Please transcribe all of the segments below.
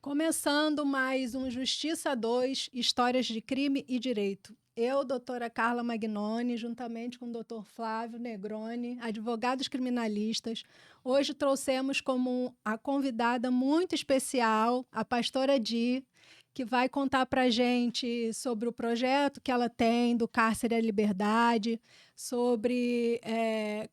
Começando mais um Justiça 2, Histórias de Crime e Direito. Eu, doutora Carla Magnoni, juntamente com o doutor Flávio Negroni, advogados criminalistas, hoje trouxemos como a convidada muito especial a pastora Di, que vai contar para a gente sobre o projeto que ela tem do Cárcere à Liberdade, sobre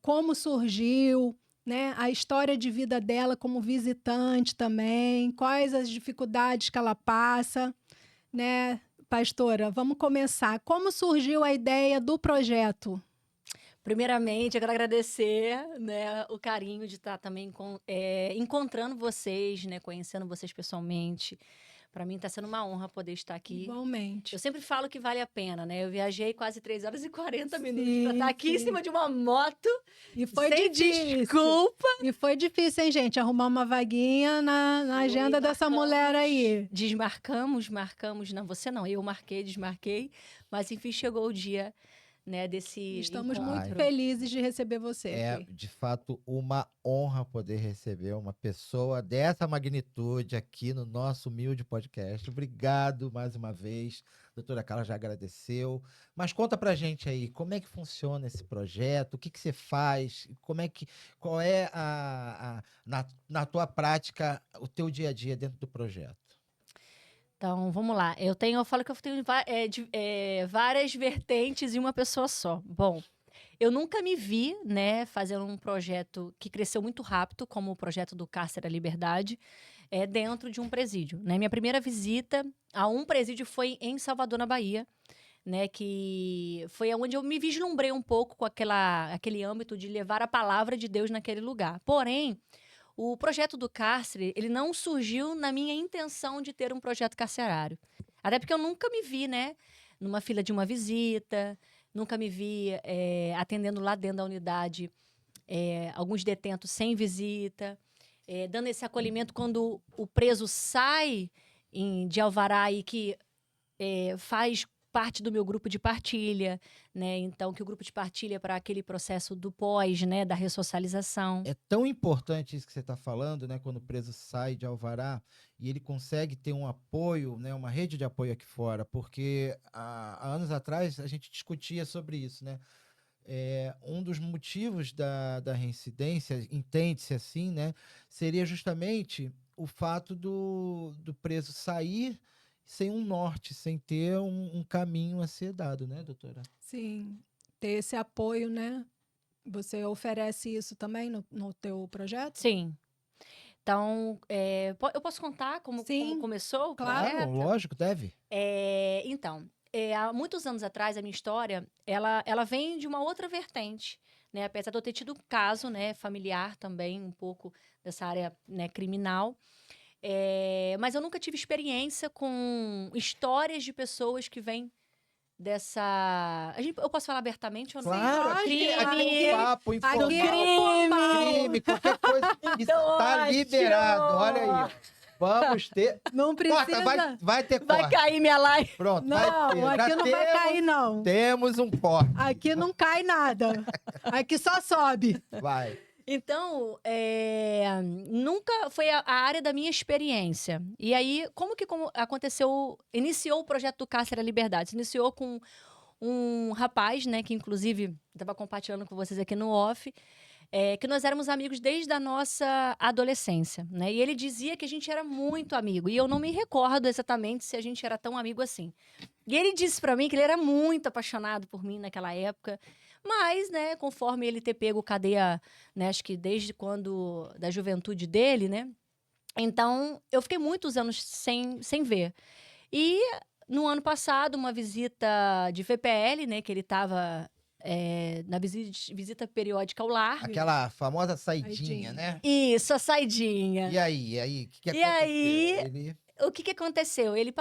como surgiu, né, a história de vida dela como visitante também, quais as dificuldades que ela passa, né? Pastora, vamos começar. Como surgiu a ideia do projeto? Primeiramente, eu quero agradecer, né, o carinho de estar também encontrando vocês, né, conhecendo vocês pessoalmente. Para mim está sendo uma honra poder estar aqui. Igualmente. Eu sempre falo que vale a pena, né? Eu viajei quase 3 horas e 40 minutos para estar aqui em cima de uma moto. E foi sem difícil. Desculpa. E foi difícil, hein, gente? Arrumar uma vaguinha na agenda dessa mulher aí. Marcamos. Não, você não. Eu marquei, desmarquei. Mas, enfim, chegou o dia, né, desse Estamos encontro. muito felizes de receber você aqui. É, de fato, uma honra poder receber uma pessoa dessa magnitude aqui no nosso humilde podcast. Obrigado mais uma vez. A doutora Carla já agradeceu. Mas conta pra gente aí, como é que funciona esse projeto? O que você faz? Qual é na tua prática, o teu dia a dia dentro do projeto? Então, vamos lá. Eu falo que eu tenho várias vertentes em uma pessoa só. Bom, eu nunca me vi, né, fazendo um projeto que cresceu muito rápido, como o projeto do Cárcere à Liberdade, dentro de um presídio, né? Minha primeira visita a um presídio foi em Salvador, na Bahia, né, que foi onde eu me vislumbrei um pouco com aquele âmbito de levar a palavra de Deus naquele lugar. Porém, o projeto do cárcere, ele não surgiu na minha intenção de ter um projeto carcerário. Até porque eu nunca me vi, né, numa fila de uma visita, nunca me vi atendendo lá dentro da unidade alguns detentos sem visita, dando esse acolhimento quando o preso sai de alvará e que faz parte do meu grupo de partilha, né? Então, que o grupo de partilha para aquele processo do pós, né? Da ressocialização. É tão importante isso que você está falando, né? Quando o preso sai de alvará e ele consegue ter um apoio, né? Uma rede de apoio aqui fora, porque há anos atrás a gente discutia sobre isso, né? Um dos motivos da reincidência, entende-se assim, né? Seria justamente o fato do preso sair sem um norte, sem ter um caminho a ser dado, né, doutora? Sim, ter esse apoio, né? Você oferece isso também no teu projeto? Sim. Então, eu posso contar como começou? Claro. Lógico, deve. Então, há muitos anos atrás, a minha história, ela vem de uma outra vertente, né? Apesar de eu ter tido um caso, né, familiar também, um pouco dessa área, né, criminal. Mas eu nunca tive experiência com histórias de pessoas que vêm dessa... Eu posso falar abertamente ou não? Claro, aqui é um papo informal. Crime, qualquer coisa está liberado. Olha aí. Vamos ter... Não precisa... Corta, vai ter corte. Vai cair minha live. Pronto, não, aqui não vai cair, não. Temos um corte. Aqui não cai nada. Aqui só sobe. Vai. Então, nunca foi a área da minha experiência. E aí, como aconteceu, iniciou o projeto do Cárcere à Liberdade? Se iniciou com um rapaz, né, que inclusive estava compartilhando com vocês aqui no off, que nós éramos amigos desde a nossa adolescência, né? E ele dizia que a gente era muito amigo. E eu não me recordo exatamente se a gente era tão amigo assim. E ele disse para mim que ele era muito apaixonado por mim naquela época. Mas, né, conforme ele ter pego cadeia, né, acho que desde quando, da juventude dele, né? Então, eu fiquei muitos anos sem ver. E no ano passado, uma visita de VPL, né, que ele estava na visita periódica ao lar. Aquela famosa saidinha, né? Isso, a saidinha. E aí, o que aconteceu? E aí, o que aconteceu? Ele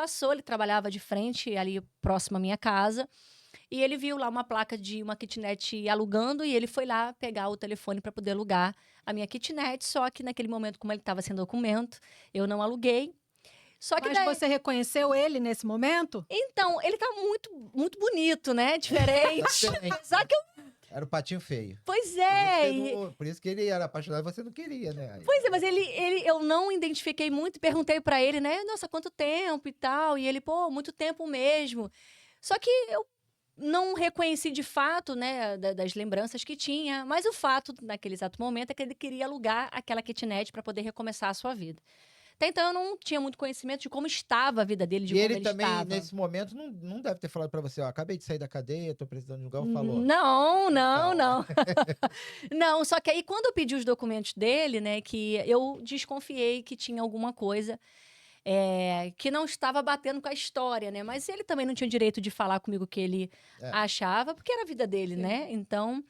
trabalhava de frente, ali próximo à minha casa, e ele viu lá uma placa de uma kitnet alugando, e ele foi lá pegar o telefone para poder alugar a minha kitnet, só que naquele momento, como ele estava sem documento, eu não aluguei. Mas você reconheceu ele nesse momento? Então, ele tá muito, muito bonito, né? Diferente. Só que Era o patinho feio. Pois Por é. isso, por isso que ele era apaixonado e você não queria, né? Aí- Pois é, mas eu não identifiquei muito, perguntei pra ele, né? Nossa, quanto tempo e tal. E ele, pô, muito tempo mesmo. Só que eu não reconheci de fato, né, das lembranças que tinha. Mas o fato, naquele exato momento, é que ele queria alugar aquela kitnet para poder recomeçar a sua vida. Até então, eu não tinha muito conhecimento de como estava a vida dele, de E como ele ele também, estava. nesse momento, não deve ter falado pra você, ó, acabei de sair da cadeia, tô precisando de um lugar, ou falou. Não, Então. não. Não, só que aí quando eu pedi os documentos dele, né, que eu desconfiei que tinha alguma coisa que não estava batendo com a história, né? Mas ele também não tinha o direito de falar comigo o que ele É. achava, porque era a vida dele, Sim. né? Então,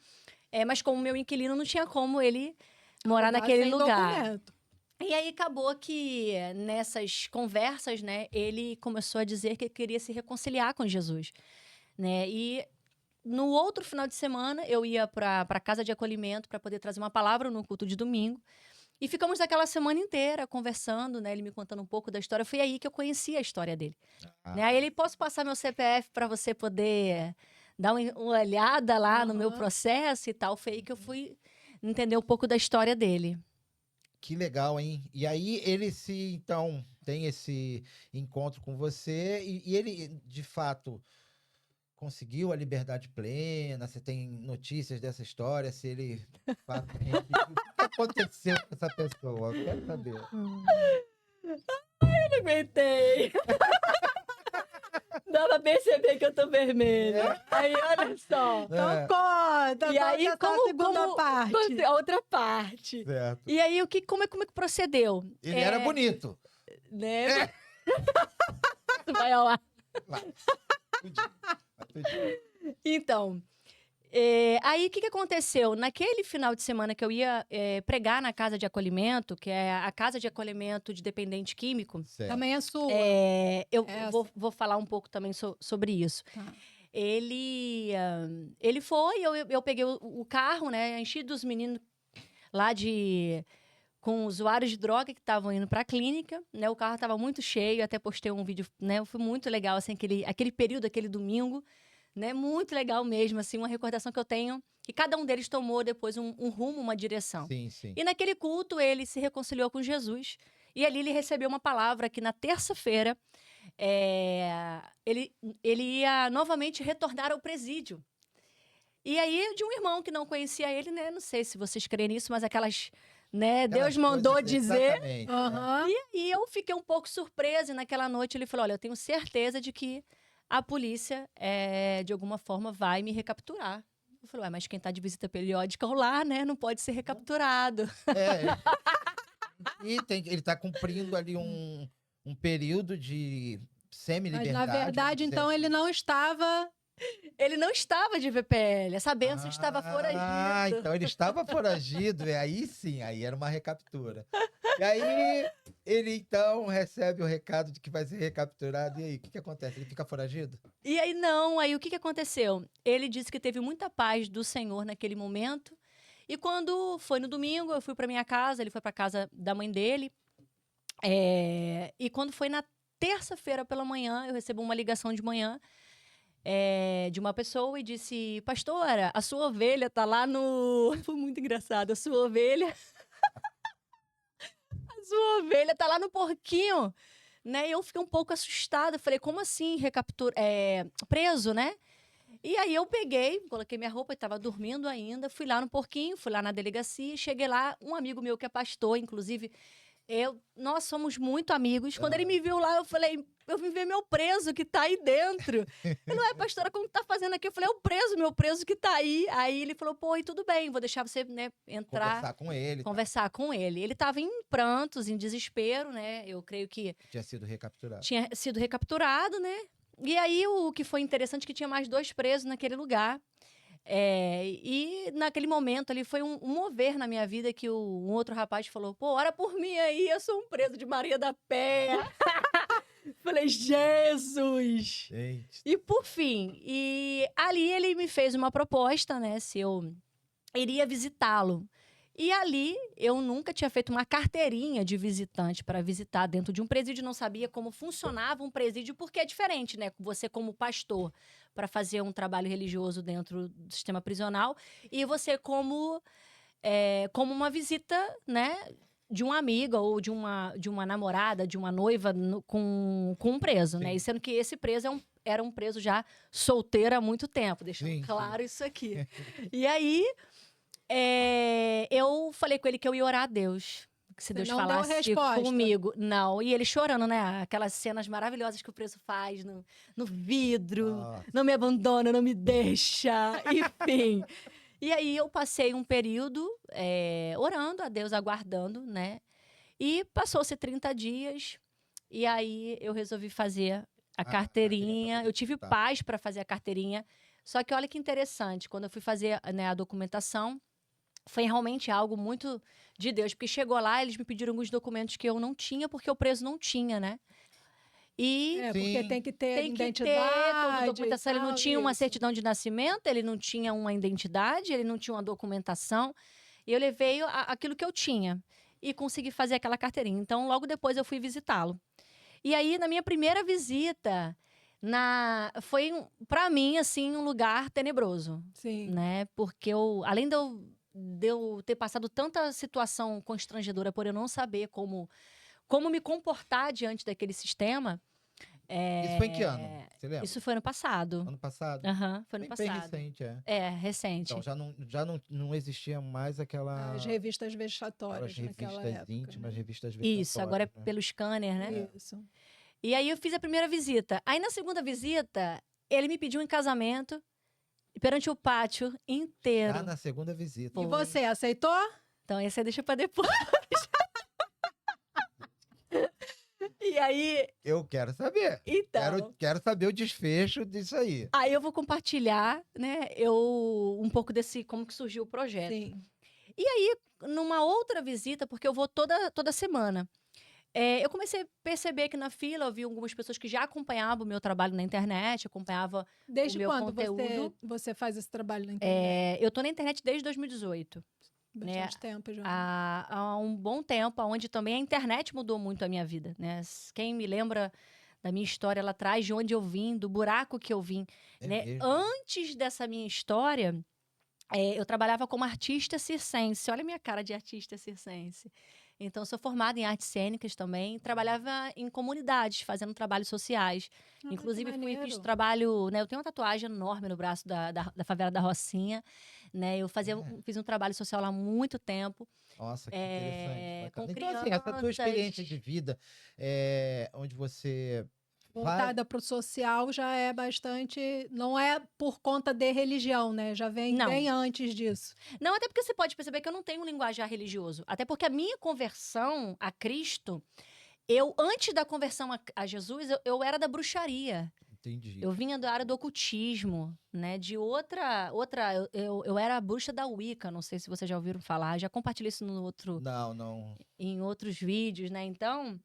mas como meu inquilino não tinha como ele morar Alugar naquele sem lugar. documento. E aí acabou que nessas conversas, né, ele começou a dizer que ele queria se reconciliar com Jesus, né? E no outro final de semana eu ia para a casa de acolhimento para poder trazer uma palavra no culto de domingo. E ficamos aquela semana inteira conversando, né? Ele me contando um pouco da história. Foi aí que eu conheci a história dele. Ah, Né? Aí ele, posso passar meu CPF para você poder dar uma olhada lá no meu Aham. processo e tal. Foi aí que eu fui entender um pouco da história dele. que legal, hein? E aí então, tem esse encontro com você e ele, de fato, conseguiu a liberdade plena? Você tem notícias dessa história? Se ele, de fato, o que aconteceu com essa pessoa? Eu quero saber. Eu não aguentei. Dá pra perceber que eu tô vermelha. Aí, olha só. Então É. conta, E aí, conta essa segunda parte. A outra parte. Certo. E aí, como é que procedeu? Ele era bonito. Né? Vai ao ar. Vai. Tudinho. Então, aí o que aconteceu? Naquele final de semana que eu ia pregar na casa de acolhimento, que é a casa de acolhimento de dependente químico, Certo. Também é sua. eu Essa. vou falar um pouco também sobre isso. Tá. Ele foi, eu peguei o carro, né? Enchi dos meninos lá com usuários de droga que estavam indo para a clínica, né? O carro estava muito cheio, até postei um vídeo, né? Foi muito legal, assim, aquele período, aquele domingo, né? Muito legal mesmo, assim, uma recordação que eu tenho. E cada um deles tomou depois um rumo, uma direção. Sim, sim. E naquele culto, ele se reconciliou com Jesus. E ali ele recebeu uma palavra que na terça-feira ele ia novamente retornar ao presídio. E aí, de um irmão que não conhecia ele, né? Não sei se vocês creem nisso, mas aquelas, né? Aquelas Deus mandou coisas, dizer. exatamente, né? Aham. E eu fiquei um pouco surpresa. E naquela noite ele falou: olha, eu tenho certeza de que a polícia, de alguma forma, vai me recapturar. Eu falei, ué, mas quem tá de visita periódica lá, né? Não pode ser recapturado. E ele está cumprindo ali um período de Mas, semi-liberdade. na verdade, então, ele não estava... Ele não estava de VPL. Essa benção estava foragido. Ah, então ele estava foragido. E aí sim, aí era uma recaptura. E aí ele então recebe o recado de que vai ser recapturado. E aí, o que acontece? Ele fica foragido? E aí, não. Aí, o que aconteceu? Ele disse que teve muita paz do Senhor naquele momento. E quando foi no domingo, eu fui para minha casa, ele foi para casa da mãe dele. E quando foi na terça-feira pela manhã, eu recebo uma ligação de manhã de uma pessoa e disse: pastora, a sua ovelha tá lá no... Foi muito engraçado. A sua ovelha... a sua ovelha tá lá no porquinho. Né? E eu fiquei um pouco assustada. Falei, como assim preso, né? E aí eu peguei, coloquei minha roupa, estava dormindo ainda, fui lá no porquinho, fui lá na delegacia, cheguei lá, um amigo meu que é pastor, inclusive, nós somos muito amigos. Quando ele me viu lá, eu falei, eu vim ver meu preso que tá aí dentro. Ele, ué, pastora, como tá fazendo aqui? Eu falei, é o preso, meu preso que tá aí. Aí ele falou, pô, e tudo bem, vou deixar você, né, entrar. Conversar com ele. Conversar com ele. Ele tava em prantos, em desespero, né? Eu creio que Tinha sido recapturado. tinha sido recapturado, né? E aí, o que foi interessante é que tinha mais 2 presos naquele lugar. E naquele momento ali foi um mover na minha vida que um outro rapaz falou, pô, ora por mim aí, eu sou um preso de Maria da Penha. Falei, Jesus! Gente. E por fim, ali ele me fez uma proposta, né, se eu iria visitá-lo. E ali eu nunca tinha feito uma carteirinha de visitante para visitar dentro de um presídio, não sabia como funcionava um presídio, porque é diferente, né? Você como pastor para fazer um trabalho religioso dentro do sistema prisional e você como uma visita, né? De uma amiga ou de uma namorada, de uma noiva com um preso, né? Sim. E sendo que esse preso era um preso já solteiro há muito tempo, deixando Sim, claro isso aqui. E aí eu falei com ele que eu ia orar a Deus. Que se Você Deus não deu falasse resposta. comigo. Não. E ele chorando, né? Aquelas cenas maravilhosas que o preso faz no vidro. Nossa. Não me abandona, não me deixa. Enfim. E aí eu passei um período orando a Deus, aguardando, né? E passou-se 30 dias. E aí eu resolvi fazer a carteirinha. Eu tive paz para fazer a carteirinha. Só que olha que interessante. Quando eu fui fazer, né, a documentação, foi realmente algo muito de Deus, porque chegou lá, eles me pediram alguns documentos que eu não tinha, porque o preso não tinha, né? E Porque Sim. tem que ter tem que ter identidade. toda a documentação. e Ele não tal, tinha uma isso. certidão de nascimento, ele não tinha uma identidade, ele não tinha uma documentação. E eu levei aquilo que eu tinha e consegui fazer aquela carteirinha. Então, logo depois eu fui visitá-lo. E aí, na minha primeira visita, foi para mim assim um lugar tenebroso, Sim. né? Porque além de eu ter passado tanta situação constrangedora por eu não saber como me comportar diante daquele sistema. Isso foi em que ano? Você lembra? Isso foi ano passado. Ano passado? Aham, foi ano Bem passado. recente, é. É, recente. Então, já não existia mais aquela... As revistas aquelas vexatórias naquela revistas época. íntimas, né? revistas vexatórias. Isso, agora é né? pelo scanner, né? Isso. E aí eu fiz a primeira visita. Aí na segunda visita, ele me pediu em casamento perante o pátio inteiro. Já na segunda visita. E você, aceitou? Então esse aí deixa pra depois. E aí, Eu quero saber. então... Quero saber o desfecho disso aí. Aí eu vou compartilhar, né, um pouco desse, como que surgiu o projeto. Sim. Numa outra visita, porque eu vou toda semana, eu comecei a perceber que na fila eu vi algumas pessoas que já acompanhavam o meu trabalho na internet, acompanhava Desde o meu quando conteúdo. você faz esse trabalho na internet? Eu tô na internet desde 2018. Bastante tempo já. Há um bom tempo, onde também a internet mudou muito a minha vida, né? Quem me lembra da minha história lá atrás, de onde eu vim, do buraco que eu vim, É né? mesmo? Antes dessa minha história, eu trabalhava como artista circense. Olha a minha cara de artista circense. Então, sou formada em artes cênicas também. Trabalhava em comunidades, fazendo trabalhos sociais. Ah, Inclusive, que fiz maneiro. trabalho... Né, eu tenho uma tatuagem enorme no braço da favela da Rocinha. Né, eu fiz um trabalho social lá há muito tempo. Nossa, que interessante. Com Bacana. Então, assim, essa tua crianças. experiência de vida, onde você vai... Voltada para o social já é bastante. Não é por conta de religião, né? Já vem Não. bem antes disso. Não, até porque você pode perceber que eu não tenho um linguajar religioso. Até porque a minha conversão a Cristo, antes da conversão a Jesus, eu era da bruxaria. Entendi. Eu vinha da área do ocultismo, né? De outra eu era a bruxa da Wicca, não sei se vocês já ouviram falar. Já compartilhei isso Não. em outros vídeos, né? Então,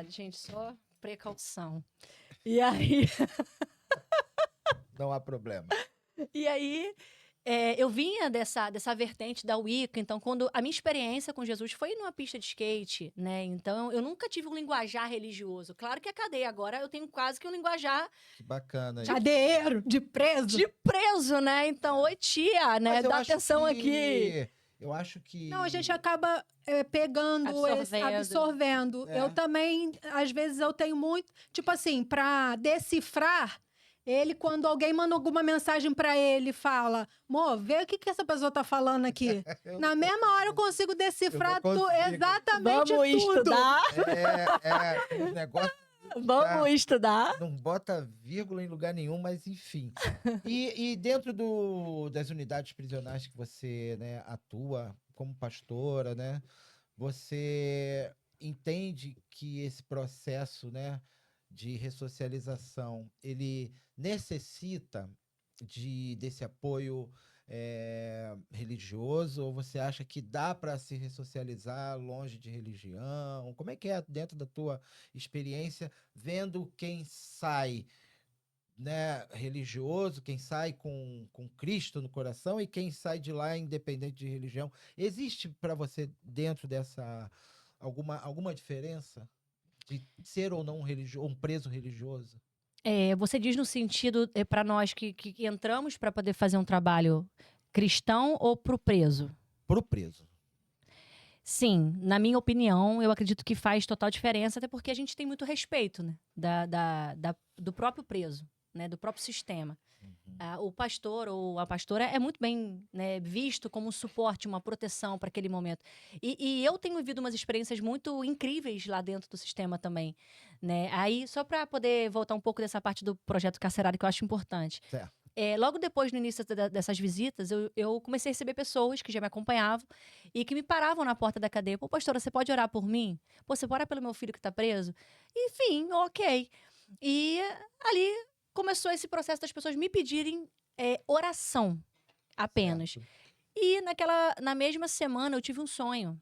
gente, só precaução. E aí... Não há problema. E aí, eu vinha dessa vertente da Wicca. Então, quando a minha experiência com Jesus foi numa pista de skate, né? Então, eu nunca tive um linguajar religioso. Claro que é cadeia. Agora, eu tenho quase que um linguajar Que bacana. Cadeiro, de preso. de preso, né? Então, oi, tia, né? Mas eu Dá acho atenção que- aqui. Eu acho que... Não, a gente acaba pegando, absorvendo. É. Eu também, às vezes, eu tenho muito. Tipo assim, para decifrar. Ele, quando alguém manda alguma mensagem para ele, fala: Mô, vê o que essa pessoa tá falando aqui. Eu Na mesma hora eu consigo decifrar Eu não consigo. exatamente Vamos tudo. estudar. Um negócio Vamos estudar. não bota vírgula em lugar nenhum, mas enfim. E dentro das unidades prisionais que você, né, atua como pastora, né, você entende que esse processo, né, de ressocialização, ele necessita desse apoio religioso, ou você acha que dá para se ressocializar longe de religião? Como é que é dentro da tua experiência, vendo quem sai né, religioso, quem sai com Cristo no coração e quem sai de lá independente de religião. Existe para você dentro dessa alguma diferença de ser ou não um preso religioso? Você diz no sentido, para nós que entramos para poder fazer um trabalho cristão ou para o preso? Pro preso. Sim, na minha opinião, eu acredito que faz total diferença, até porque a gente tem muito respeito, né, do próprio preso, né, do próprio sistema. O pastor ou a pastora é muito bem, né, visto como um suporte, uma proteção para aquele momento. E eu tenho vivido umas experiências muito incríveis lá dentro do sistema também, né? Aí, só para poder voltar um pouco dessa parte do projeto carcerário que eu acho importante. Certo. Logo depois, no início dessas visitas, eu comecei a receber pessoas que já me acompanhavam e que me paravam na porta da cadeia. Pô, pastora, você pode orar por mim? Pô, você pode orar pelo meu filho que está preso? Enfim, ok. E ali começou esse processo das pessoas me pedirem oração apenas. Certo. E na mesma semana eu tive um sonho.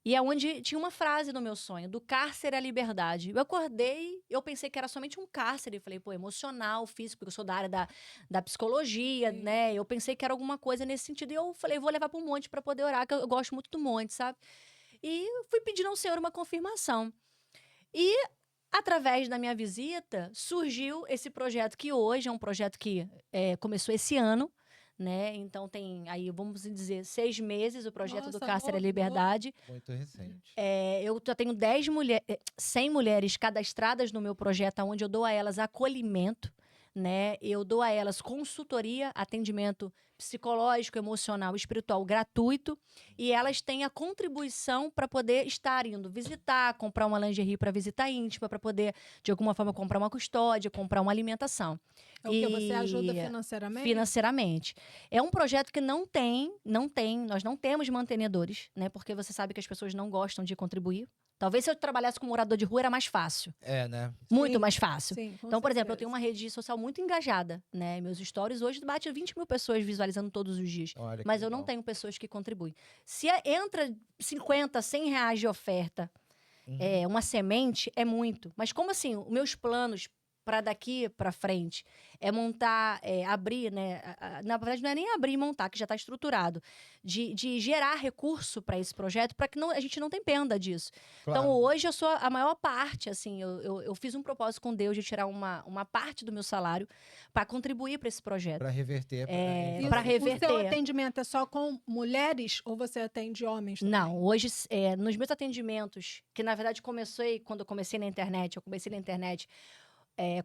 E é onde tinha uma frase no meu sonho, do cárcere à liberdade. Eu acordei, eu pensei que era somente um cárcere. Eu falei, pô, emocional, físico, porque eu sou da área da psicologia, Sim. né? Eu pensei que era alguma coisa nesse sentido. E eu falei, vou levar para um monte para poder orar, que eu gosto muito do monte, sabe? E fui pedindo ao Senhor uma confirmação. E através da minha visita, surgiu esse projeto que hoje é um projeto que começou esse ano, né? Então tem aí, vamos dizer, 6 meses o projeto do Nossa, Cárcere à novo. Liberdade. Muito recente. Eu já tenho 100 mulheres cadastradas no meu projeto, onde eu dou a elas acolhimento, né? Eu dou a elas consultoria, atendimento psicológico, emocional, espiritual gratuito, e elas têm a contribuição para poder estar indo visitar, comprar uma lingerie para visita íntima, para poder, de alguma forma, comprar uma custódia, comprar uma alimentação. É o que você ajuda financeiramente? Financeiramente. É um projeto que nós não temos mantenedores, né? Porque você sabe que as pessoas não gostam de contribuir. Talvez se eu trabalhasse como morador de rua era mais fácil. Né? Muito Sim, mais fácil. Sim, com Então, por exemplo, eu certeza. tenho uma rede social muito engajada, né? Meus stories hoje bate 20 mil pessoas visualizando todos os dias. Olha que Mas eu não legal. tenho pessoas que contribuem. Se entra 50, 100 reais de oferta, uma semente, é muito. Mas como assim, os meus planos para daqui para frente é montar, abrir, né? Na verdade, não é nem abrir e montar, que já está estruturado, de gerar recurso para esse projeto, para que a gente não dependa disso. Claro. Então, hoje eu sou a maior parte, assim, eu fiz um propósito com Deus de tirar uma parte do meu salário para contribuir para esse projeto. Para reverter. Pra O reverter. seu atendimento é só com mulheres ou você atende homens também? Não, hoje, nos meus atendimentos, que na verdade quando eu comecei na internet,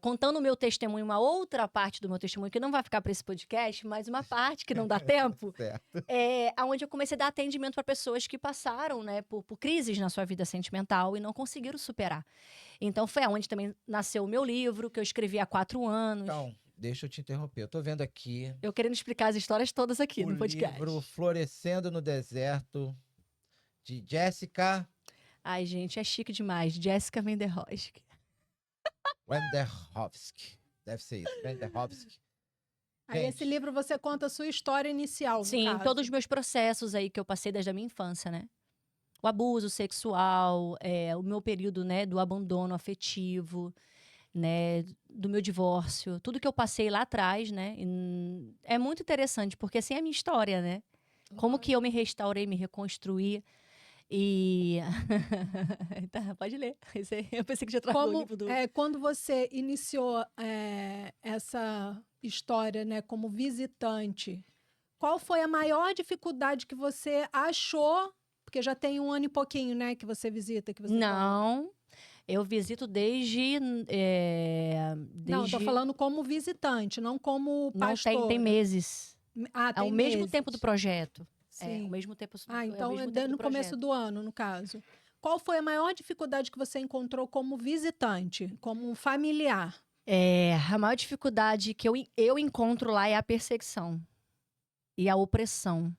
contando o meu testemunho, uma outra parte do meu testemunho, que não vai ficar para esse podcast, mas uma parte que não dá tempo, Certo. onde eu comecei a dar atendimento para pessoas que passaram, né, por crises na sua vida sentimental e não conseguiram superar. Então, foi aonde também nasceu o meu livro, que eu escrevi há 4 anos. Então, deixa eu te interromper. Eu tô vendo aqui Eu querendo explicar as histórias todas aqui o no podcast. livro Florescendo no Deserto, de Jessica Ai, gente, é chique demais. Jessica Vanderhosk. Wenderhovsky. Deve ser isso, Wenderhovsky. Aí Gente. esse livro você conta a sua história inicial, no Sim, caso. todos os meus processos aí que eu passei desde a minha infância, né? O abuso sexual, o meu período, né, do abandono afetivo, né, do meu divórcio, tudo que eu passei lá atrás, né? É muito interessante, porque assim é a minha história, né? Como que eu me restaurei, me reconstruí. E. Tá, pode ler. Eu pensei que já travou o livro do. Quando você iniciou essa história, né, como visitante, qual foi a maior dificuldade que você achou? Porque já tem 1 ano e pouquinho, né, que você visita, que você conta. Não, eu visito desde. Não, tô falando como visitante, não como Não, pastora. tem meses. Ah, tem Ao mesmo meses. tempo do projeto. Sim. Ao mesmo tempo. Então ao mesmo é tempo no do começo projeto. do ano, no caso. Qual foi a maior dificuldade que você encontrou como visitante, como um familiar? A maior dificuldade que eu encontro lá é a perseguição e a opressão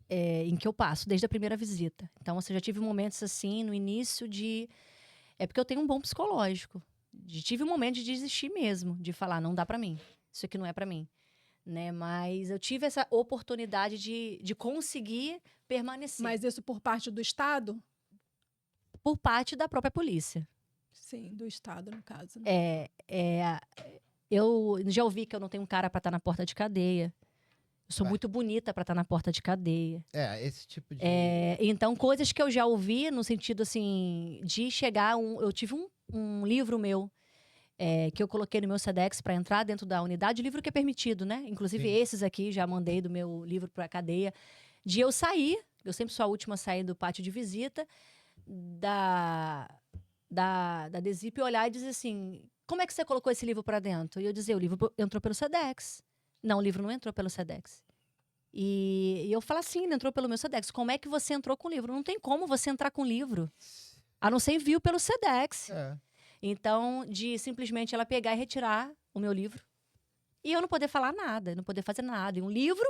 em que eu passo, desde a primeira visita. Então, eu já tive momentos assim, no início de... É porque eu tenho um bom psicológico. Tive um momento de desistir mesmo, de falar, não dá pra mim. Isso aqui não é pra mim. Né? Mas eu tive essa oportunidade de conseguir permanecer. Mas isso por parte do Estado? Por parte da própria polícia. Sim, do Estado, no caso. Né? Eu já ouvi que eu não tenho cara pra estar na porta de cadeia. Eu sou muito bonita pra estar na porta de cadeia. Esse tipo de... Então, coisas que eu já ouvi no sentido, assim, de chegar... Eu tive um livro meu que eu coloquei no meu Sedex pra entrar dentro da unidade. Livro que é permitido, né? Inclusive, Sim. esses aqui, já mandei do meu livro pra cadeia. De eu sair, eu sempre sou a última a sair do pátio de visita, da DESIP olhar e dizer assim, como é que você colocou esse livro pra dentro? E eu dizer, o livro entrou pelo Sedex. Não, o livro não entrou pelo Sedex. E eu falo assim, ele entrou pelo meu Sedex. Como é que você entrou com o livro? Não tem como você entrar com o livro. A não ser envio pelo Sedex. Então, de simplesmente ela pegar e retirar o meu livro. E eu não poder falar nada, não poder fazer nada. E um livro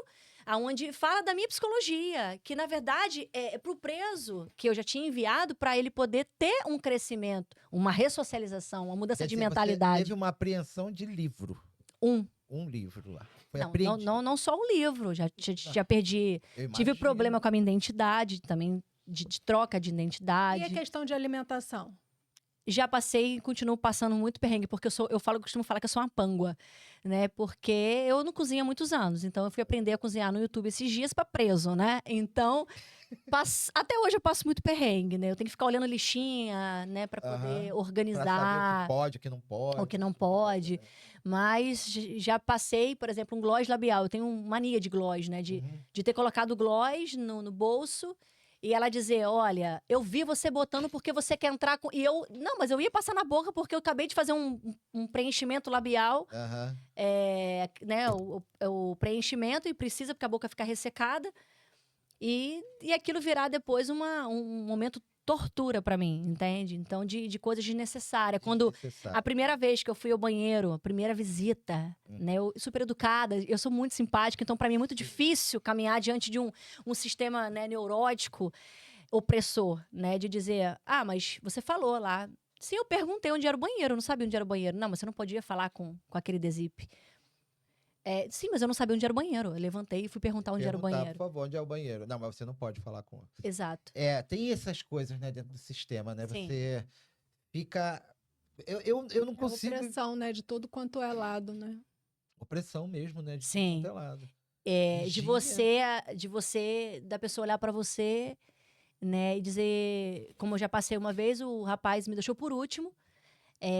onde fala da minha psicologia, que na verdade é para o preso, que eu já tinha enviado para ele poder ter um crescimento, uma ressocialização, uma mudança de mentalidade. Você teve uma apreensão de livro. Um livro lá. Foi apreendido. Não só um livro, já perdi. Tive problema com a minha identidade também, de troca de identidade. E a questão de alimentação? Já passei e continuo passando muito perrengue, porque eu costumo falar que eu sou uma pângua, né? Porque eu não cozinho há muitos anos, então eu fui aprender a cozinhar no YouTube esses dias para preso, né? Então, até hoje eu passo muito perrengue, né? Eu tenho que ficar olhando listinha, né, para poder organizar. Pra saber o que pode, o que não pode. O que não pode. Mas já passei, por exemplo, um gloss labial. Eu tenho mania de gloss, né? De ter colocado gloss no bolso. E ela dizer, olha, eu vi você botando porque você quer entrar com... E eu, não, mas eu ia passar na boca porque eu acabei de fazer um preenchimento labial. Né, o preenchimento e precisa porque a boca fica ressecada. E aquilo virar depois um momento tortura pra mim, entende? Então, de coisas desnecessárias. Quando a primeira vez que eu fui ao banheiro, a primeira visita, né? Eu super educada, eu sou muito simpática, então pra mim é muito difícil caminhar diante de um sistema, né, neurótico, opressor, né? De dizer, mas você falou lá. Sim, eu perguntei onde era o banheiro, eu não sabia onde era o banheiro. Não, mas você não podia falar com aquele DESIP. Sim, mas eu não sabia onde era o banheiro. Eu levantei e fui perguntar onde era o banheiro. Por favor, onde é o banheiro? Não, mas você não pode falar com... Exato. Tem essas coisas, né, dentro do sistema, né? Sim. Você fica... Eu não consigo... Opressão, né? De todo quanto é lado, né? Opressão mesmo, né? De Sim. todo quanto é lado. Da pessoa olhar pra você, né? E dizer... Como eu já passei uma vez, o rapaz me deixou por último.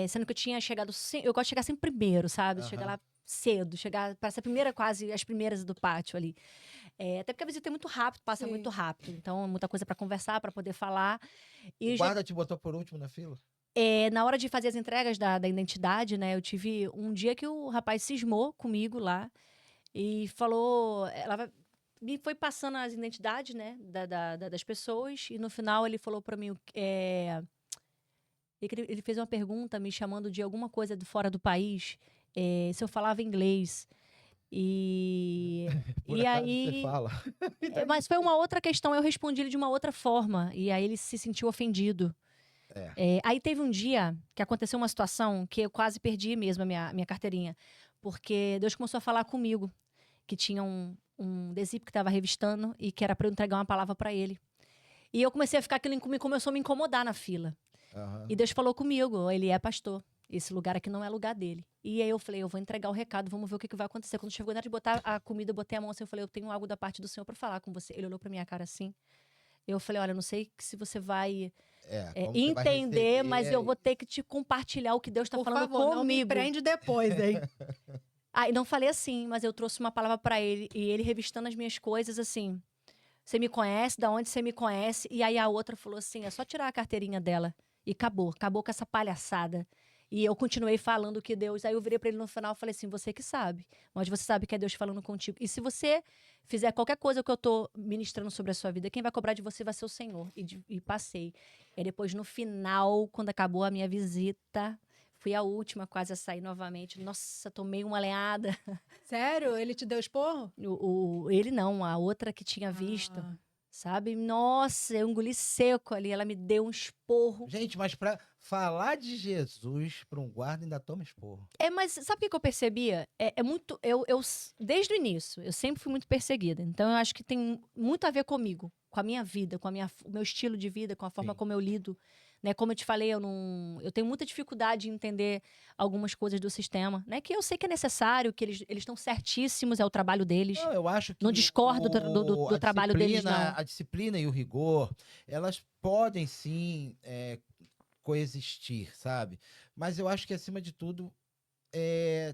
Sendo que eu tinha chegado... Eu gosto de chegar sempre primeiro, sabe? Chegar lá cedo, para ser quase as primeiras do pátio ali. Até porque a visita é muito rápido, passa muito rápido. Então, muita coisa para conversar, para poder falar. E o guarda te botou por último na fila? Na hora de fazer as entregas da identidade, né? Eu tive um dia que o rapaz cismou comigo lá e falou... Me foi passando as identidades, né? Das pessoas. E no final ele falou para mim... Ele fez uma pergunta me chamando de alguma coisa de fora do país... se eu falava inglês. E aí você fala. mas foi uma outra questão, eu respondi ele de uma outra forma. E aí ele se sentiu ofendido. Aí teve um dia que aconteceu uma situação que eu quase perdi mesmo a minha carteirinha. Porque Deus começou a falar comigo. Que tinha um DESIP que estava revistando e que era para eu entregar uma palavra para ele. E eu comecei a ficar, aquilo começou a me incomodar na fila. E Deus falou comigo, ele é pastor. Esse lugar aqui não é lugar dele. E aí eu falei, eu vou entregar o recado, vamos ver o que vai acontecer. Quando chegou na hora de botar a comida, eu botei a mão assim, eu falei, eu tenho algo da parte do Senhor para falar com você. Ele olhou pra minha cara assim. Eu falei, olha, não sei se você vai entender, mas eu vou ter que te compartilhar o que Deus tá falando comigo. Não me prende depois, hein? Aí não falei assim, mas eu trouxe uma palavra para ele. E ele revistando as minhas coisas assim. Você me conhece? Da onde você me conhece? E aí a outra falou assim, é só tirar a carteirinha dela. E acabou com essa palhaçada. E eu continuei falando que Deus... Aí eu virei pra ele no final e falei assim, você que sabe. Mas você sabe que é Deus falando contigo. E se você fizer qualquer coisa que eu tô ministrando sobre a sua vida, quem vai cobrar de você vai ser o Senhor. E passei. E depois, no final, quando acabou a minha visita, fui a última quase a sair novamente. Nossa, tomei uma leada. Sério? Ele te deu esporro? Ele não, a outra que tinha visto. Sabe? Nossa, eu engoli seco ali. Ela me deu um esporro. Gente, mas pra falar de Jesus pra um guarda ainda toma esporro. Mas sabe o que eu percebia? Muito... desde o início, eu sempre fui muito perseguida. Então, eu acho que tem muito a ver comigo. com a minha vida, com o meu estilo de vida, com a forma Sim. como eu lido. Né? Como eu te falei, eu tenho muita dificuldade em entender algumas coisas do sistema, né? Que eu sei que é necessário, que eles estão certíssimos, é o trabalho deles. Não, eu acho que Não discordo do trabalho deles, não. a disciplina e o rigor, elas podem sim coexistir, sabe? Mas eu acho que, acima de tudo,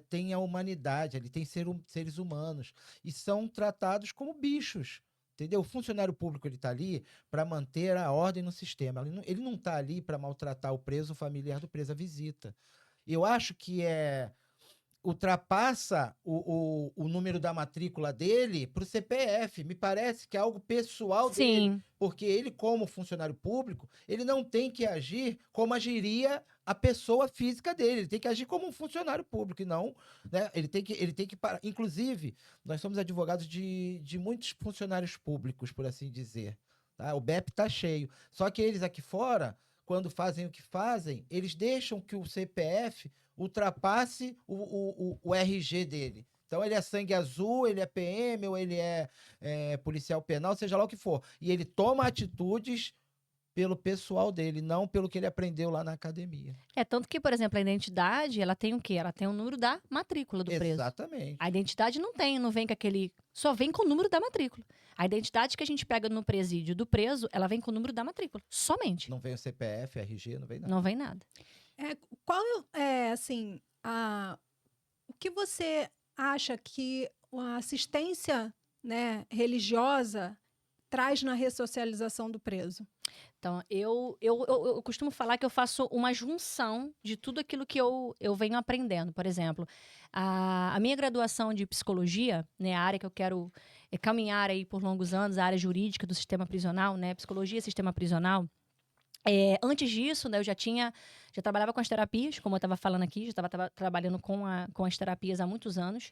tem a humanidade ali, tem seres humanos, e são tratados como bichos. Entendeu? O funcionário público ele está ali para manter a ordem no sistema. Ele não está ali para maltratar o preso, o familiar do preso, a visita. Eu acho que ultrapassa o número da matrícula dele para o CPF. Me parece que é algo pessoal dele. Sim. Porque ele, como funcionário público, ele não tem que agir como agiria a pessoa física dele. Ele tem que agir como um funcionário público e não, né? Ele tem que parar. Inclusive, nós somos advogados de muitos funcionários públicos, por assim dizer. Tá? O BEP está cheio. Só que eles aqui fora, quando fazem o que fazem, eles deixam que o CPF ultrapasse o RG dele. Então, ele é sangue azul, ele é PM, ou ele é policial penal, seja lá o que for. E ele toma atitudes pelo pessoal dele, não pelo que ele aprendeu lá na academia. Tanto que, por exemplo, a identidade, ela tem o quê? Ela tem o número da matrícula do preso. Exatamente. A identidade não vem com aquele... Só vem com o número da matrícula. A identidade que a gente pega no presídio do preso, ela vem com o número da matrícula. Somente. Não vem o CPF, RG, não vem nada. Não vem nada. Qual é, assim, o que você acha que a assistência, né, religiosa traz na ressocialização do preso? Então, eu costumo falar que eu faço uma junção de tudo aquilo que eu venho aprendendo. Por exemplo, a minha graduação de psicologia, né, a área que eu quero caminhar aí por longos anos, a área jurídica do sistema prisional, né, psicologia e sistema prisional. Antes disso, né, eu já trabalhava com as terapias, como eu estava falando aqui, já estava trabalhando com as terapias há muitos anos.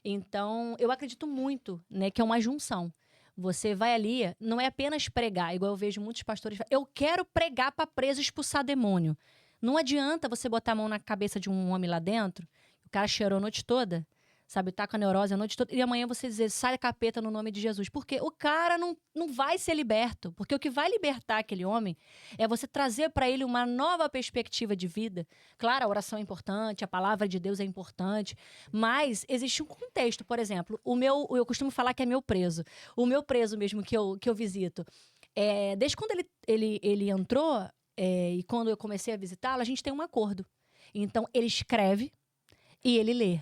Então, eu acredito muito, né, que é uma junção. Você vai ali, não é apenas pregar, igual eu vejo muitos pastores falam, eu quero pregar para preso expulsar demônio. Não adianta você botar a mão na cabeça de um homem lá dentro, o cara cheirou a noite toda, sabe, tá com a neurose a noite toda, e amanhã você dizer, sai capeta no nome de Jesus. Porque o cara não vai ser liberto. Porque o que vai libertar aquele homem é você trazer para ele uma nova perspectiva de vida. Claro, a oração é importante, a palavra de Deus é importante, mas existe um contexto. Por exemplo, eu costumo falar que é meu preso. O meu preso mesmo que eu visito. Desde quando ele entrou, e quando eu comecei a visitá-lo, a gente tem um acordo. Então, ele escreve e ele lê.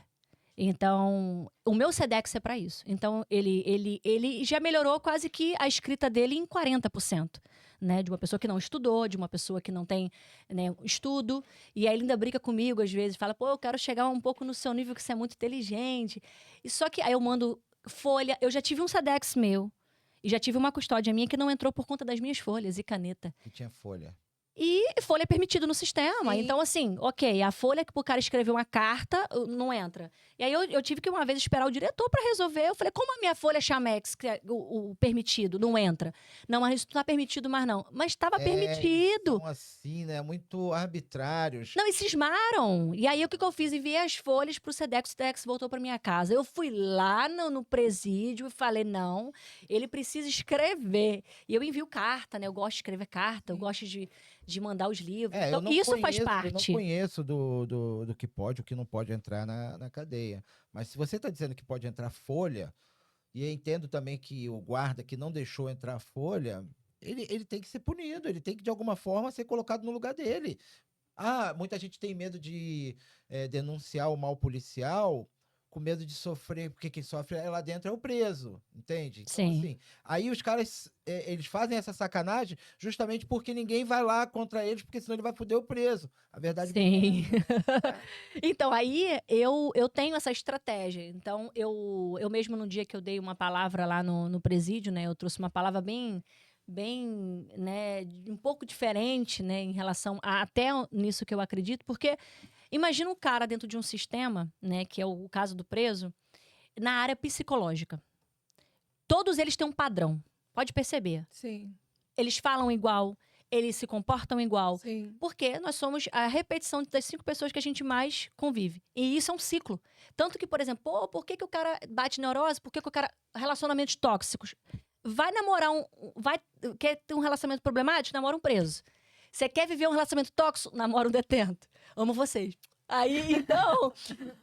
Então, o meu SEDEX é para isso. Então, ele já melhorou quase que a escrita dele em 40%. Né? De uma pessoa que não estudou, de uma pessoa que não tem, né, estudo. E aí ele ainda brinca comigo, às vezes, fala, pô, eu quero chegar um pouco no seu nível, que você é muito inteligente. E só que aí eu mando folha. Eu já tive um SEDEX meu. E já tive uma custódia minha que não entrou por conta das minhas folhas e caneta. Que tinha folha. E folha é permitido no sistema. Sim. Então, assim, ok, a folha que o cara escreveu uma carta, não entra. E aí eu tive que uma vez esperar o diretor para resolver. Eu falei, como a minha folha Chamex, que é o permitido, não entra? Não, mas isso não tá permitido mais não. Mas estava permitido. São assim, né? Muito arbitrários. Não, e cismaram. E aí o que eu fiz? Enviei as folhas pro SEDEX, o SEDEX voltou para minha casa. Eu fui lá no presídio e falei, não, ele precisa escrever. E eu envio carta, né? Eu gosto de escrever carta, eu gosto de mandar os livros. Então, isso faz parte. Eu não conheço do que pode, o que não pode entrar na cadeia. Mas se você está dizendo que pode entrar folha, e eu entendo também que o guarda que não deixou entrar folha, ele tem que ser punido, ele tem que, de alguma forma, ser colocado no lugar dele. Muita gente tem medo de denunciar o mal policial, com medo de sofrer, porque quem sofre lá dentro é o preso, entende? Então, Sim. assim, aí os caras, eles fazem essa sacanagem justamente porque ninguém vai lá contra eles, porque senão ele vai foder o preso. A verdade Sim. Então, aí eu tenho essa estratégia. Então, eu mesmo no dia que eu dei uma palavra lá no presídio, né, eu trouxe uma palavra bem, né, um pouco diferente, né, em relação até nisso que eu acredito, porque imagina um cara dentro de um sistema, né, que é o caso do preso, na área psicológica. Todos eles têm um padrão, pode perceber. Sim. Eles falam igual, eles se comportam igual. Sim. Porque nós somos a repetição das 5 pessoas que a gente mais convive. E isso é um ciclo. Tanto que, por exemplo, por que o cara bate neurose? Por que o cara... Relacionamentos tóxicos. vai namorar quer ter um relacionamento problemático? Namora um preso. Você quer viver um relacionamento tóxico? Namora um detento. Amo vocês. Aí, então,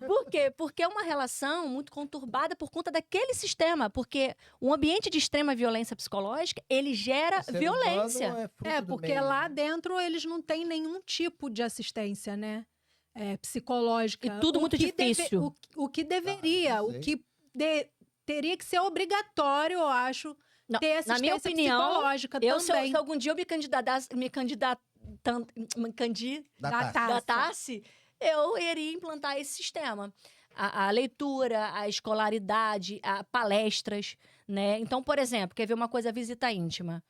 por quê? Porque é uma relação muito conturbada por conta daquele sistema. Porque um ambiente de extrema violência psicológica, ele gera O ser violência. humano fruto do Porque meio, lá né? dentro eles não têm nenhum tipo de assistência, né? Psicológica. E tudo muito difícil. O que deveria, não o sei. que teria que ser obrigatório, eu acho, Não, ter na minha assistência opinião, psicológica se também. algum dia eu me Da candidatasse, eu iria implantar esse sistema. A leitura, a escolaridade, palestras, né? Então, por exemplo, quer ver uma coisa, a visita íntima.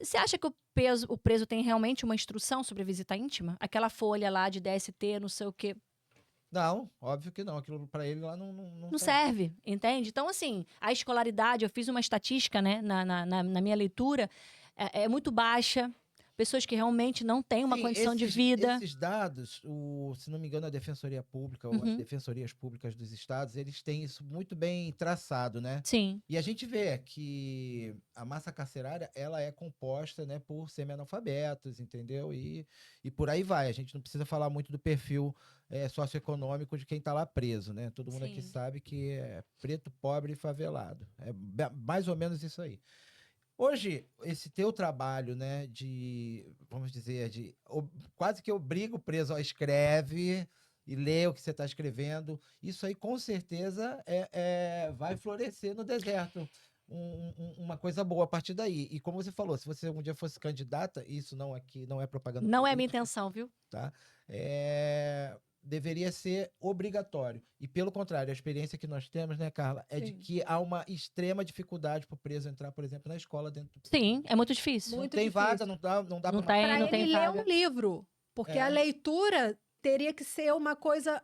Você acha que o preso tem realmente uma instrução sobre a visita íntima? Aquela folha lá de DST, não sei o quê. Não, óbvio que não. Aquilo pra ele lá não Não serve, entende? Então, assim, a escolaridade, eu fiz uma estatística, né, na minha leitura, é muito baixa. Pessoas que realmente não têm uma Sim, condição de vida. Esses dados, se não me engano, a Defensoria Pública ou as Uhum. defensorias públicas dos estados, eles têm isso muito bem traçado, né? Sim, E a gente vê que a massa carcerária, ela é composta, né, por semi-analfabetos, entendeu? E por aí vai. A gente não precisa falar muito do perfil socioeconômico de quem está lá preso, né? Todo mundo aqui Sim. sabe que é preto, pobre e favelado. É mais ou menos isso aí. Hoje, esse teu trabalho, né, vamos dizer, quase que obriga o preso a escreve e lê o que você está escrevendo, isso aí com certeza vai florescer no deserto. Uma coisa boa a partir daí. E como você falou, se você um dia fosse candidata, isso não é propaganda não é a minha política, intenção, viu? tá? Deveria ser obrigatório. E, pelo contrário, a experiência que nós temos, né, Carla, é de Sim. que há uma extrema dificuldade para o preso entrar, por exemplo, na escola dentro do Sim, é muito difícil. Não Muito tem difícil. vaga, não dá Não pra tem, Para não tem ele ler vaga. um livro, porque a leitura teria que ser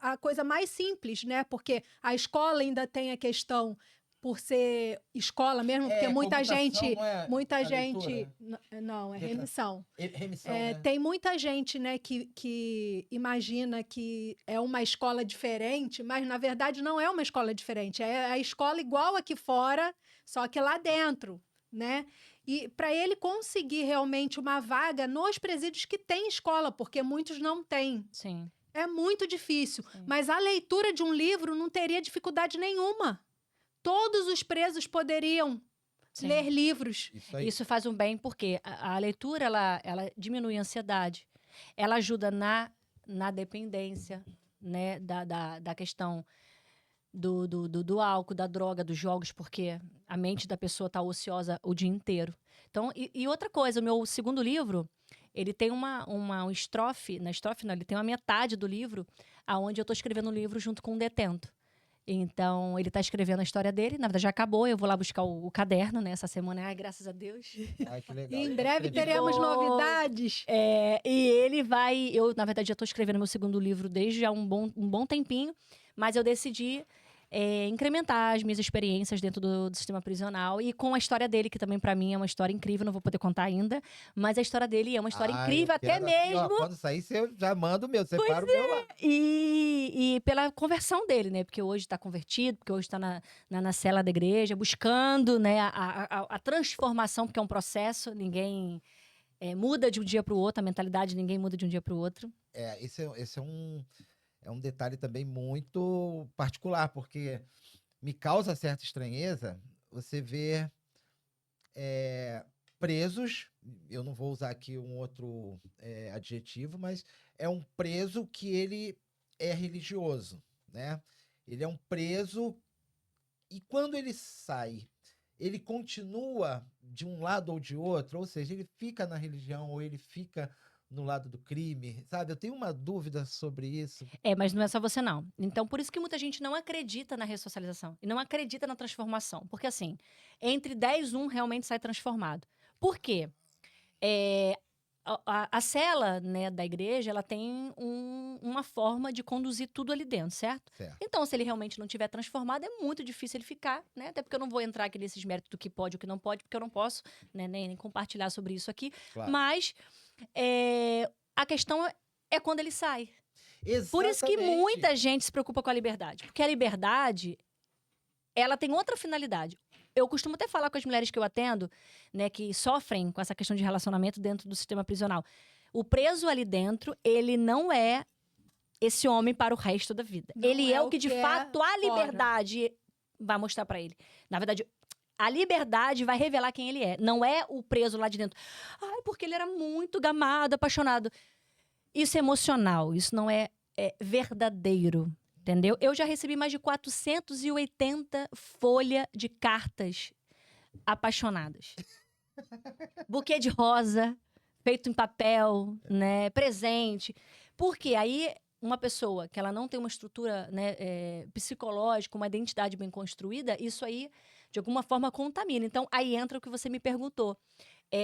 a coisa mais simples, né? Porque a escola ainda tem a questão por ser escola mesmo, porque muita computação, gente, não é muita a gente, leitura? não, é Letra. remissão. Remissão, né? Tem muita gente, né, que imagina que é uma escola diferente, mas na verdade não é uma escola diferente, é a escola igual aqui fora, só que lá dentro, né? E para ele conseguir realmente uma vaga nos presídios que tem escola, porque muitos não têm. Sim. É muito difícil, Sim. mas a leitura de um livro não teria dificuldade nenhuma. Todos os presos poderiam Sim. ler livros. Isso aí. Isso faz um bem, porque a leitura, ela diminui a ansiedade. Ela ajuda na dependência, né? Da questão do álcool, da droga, dos jogos, porque a mente da pessoa está ociosa o dia inteiro. Então, e outra coisa, o meu segundo livro, ele tem uma estrofe, na estrofe não, ele tem uma metade do livro, aonde eu estou escrevendo um livro junto com um detento. Então, ele está escrevendo a história dele, na verdade já acabou, eu vou lá buscar o caderno, né, essa semana, ai, graças a Deus. Ai, que legal. E em breve Escrever. teremos Vou- novidades. E ele eu, na verdade, já estou escrevendo meu segundo livro desde já um bom tempinho, mas eu decidi incrementar as minhas experiências dentro do sistema prisional e com a história dele, que também para mim é uma história incrível, não vou poder contar ainda, mas a história dele é uma história Ai, incrível eu até quero assim, ó, mesmo. quando sair, você já manda o meu, separa o meu lá. E pela conversão dele, né? Porque hoje está convertido, porque hoje está na cela da igreja, buscando, né, a transformação, porque é um processo, ninguém muda de um dia para o outro, a mentalidade ninguém muda de um dia para o outro. Esse é um detalhe também muito particular, porque me causa certa estranheza você ver presos, eu não vou usar aqui um outro adjetivo, mas é um preso que ele é religioso, né? Ele é um preso e quando ele sai, ele continua de um lado ou de outro, ou seja, ele fica na religião ou ele fica no lado do crime, sabe? Eu tenho uma dúvida sobre isso. Mas não é só você, não. Então, por isso que muita gente não acredita na ressocialização e não acredita na transformação. Porque, assim, entre 10, um realmente sai transformado. Por quê? A cela, né, da igreja, ela tem uma forma de conduzir tudo ali dentro, certo? Certo. Então, se ele realmente não tiver transformado, é muito difícil ele ficar, né? Até porque eu não vou entrar aqui nesses méritos do que pode e o que não pode, porque eu não posso, né, nem compartilhar sobre isso aqui. Claro. Mas a questão é quando ele sai. Exatamente. Por isso que muita gente se preocupa com a liberdade. Porque a liberdade, ela tem outra finalidade. eu costumo até falar com as mulheres que eu atendo, né, que sofrem com essa questão de relacionamento dentro do sistema prisional. O preso ali dentro, ele não é esse homem para o resto da vida. Não ele é é o o que, de que é fato, a fora. liberdade vai mostrar pra ele. Na verdade, a liberdade vai revelar quem ele é. Não é o preso lá de dentro. Ai, porque ele era muito gamado, apaixonado. Isso é emocional, isso não é verdadeiro, entendeu? Eu já recebi mais de 480 folhas de cartas apaixonadas. Buquê de rosa, feito em papel, né? Presente. Porque aí uma pessoa que ela não tem uma estrutura, né, psicológica, uma identidade bem construída, isso aí, de alguma forma, contamina. Então, aí entra o que você me perguntou.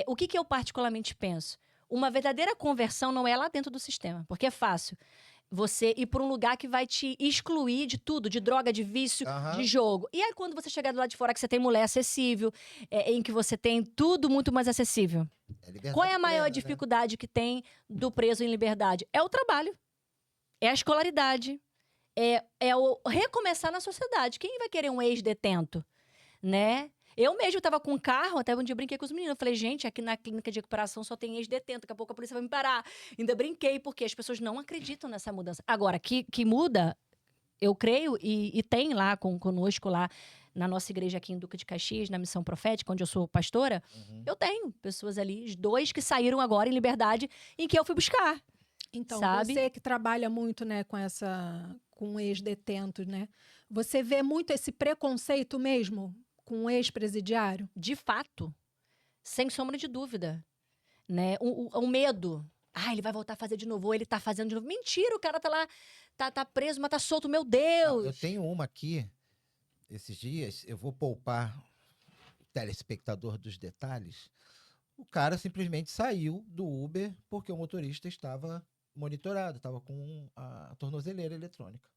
O que eu particularmente penso? Uma verdadeira conversão não é lá dentro do sistema, porque é fácil você ir por um lugar que vai te excluir de tudo, de droga, de vício, de jogo. E aí, quando você chegar do lado de fora, que você tem mulher acessível, em que você tem tudo muito mais acessível. Qual é a maior plena, dificuldade que tem do preso em liberdade? É o trabalho, é a escolaridade, é o recomeçar na sociedade. Quem vai querer um ex-detento, né? Eu mesmo tava com um carro, até um dia eu brinquei com os meninos. Eu falei, gente, aqui na clínica de recuperação só tem ex-detento, daqui a pouco a polícia vai me parar. Ainda brinquei, porque as pessoas não acreditam nessa mudança. Agora, que muda, eu creio, e tem lá conosco, lá na nossa igreja aqui em Duque de Caxias, na Missão Profética, onde eu sou pastora, eu tenho pessoas ali, os 2 que saíram agora em liberdade, em que eu fui buscar. Então, sabe? você que trabalha muito, né, com ex-detentos, né? Você vê muito esse preconceito mesmo com o ex-presidiário? De fato, sem sombra de dúvida, né? O medo. Ah, ele vai voltar a fazer de novo, ou ele tá fazendo de novo. Mentira, o cara tá lá, tá preso, mas tá solto, meu Não, Deus! eu tenho uma aqui, esses dias, eu vou poupar o telespectador dos detalhes. O cara simplesmente saiu do Uber porque o motorista estava monitorado, estava com a tornozeleira eletrônica.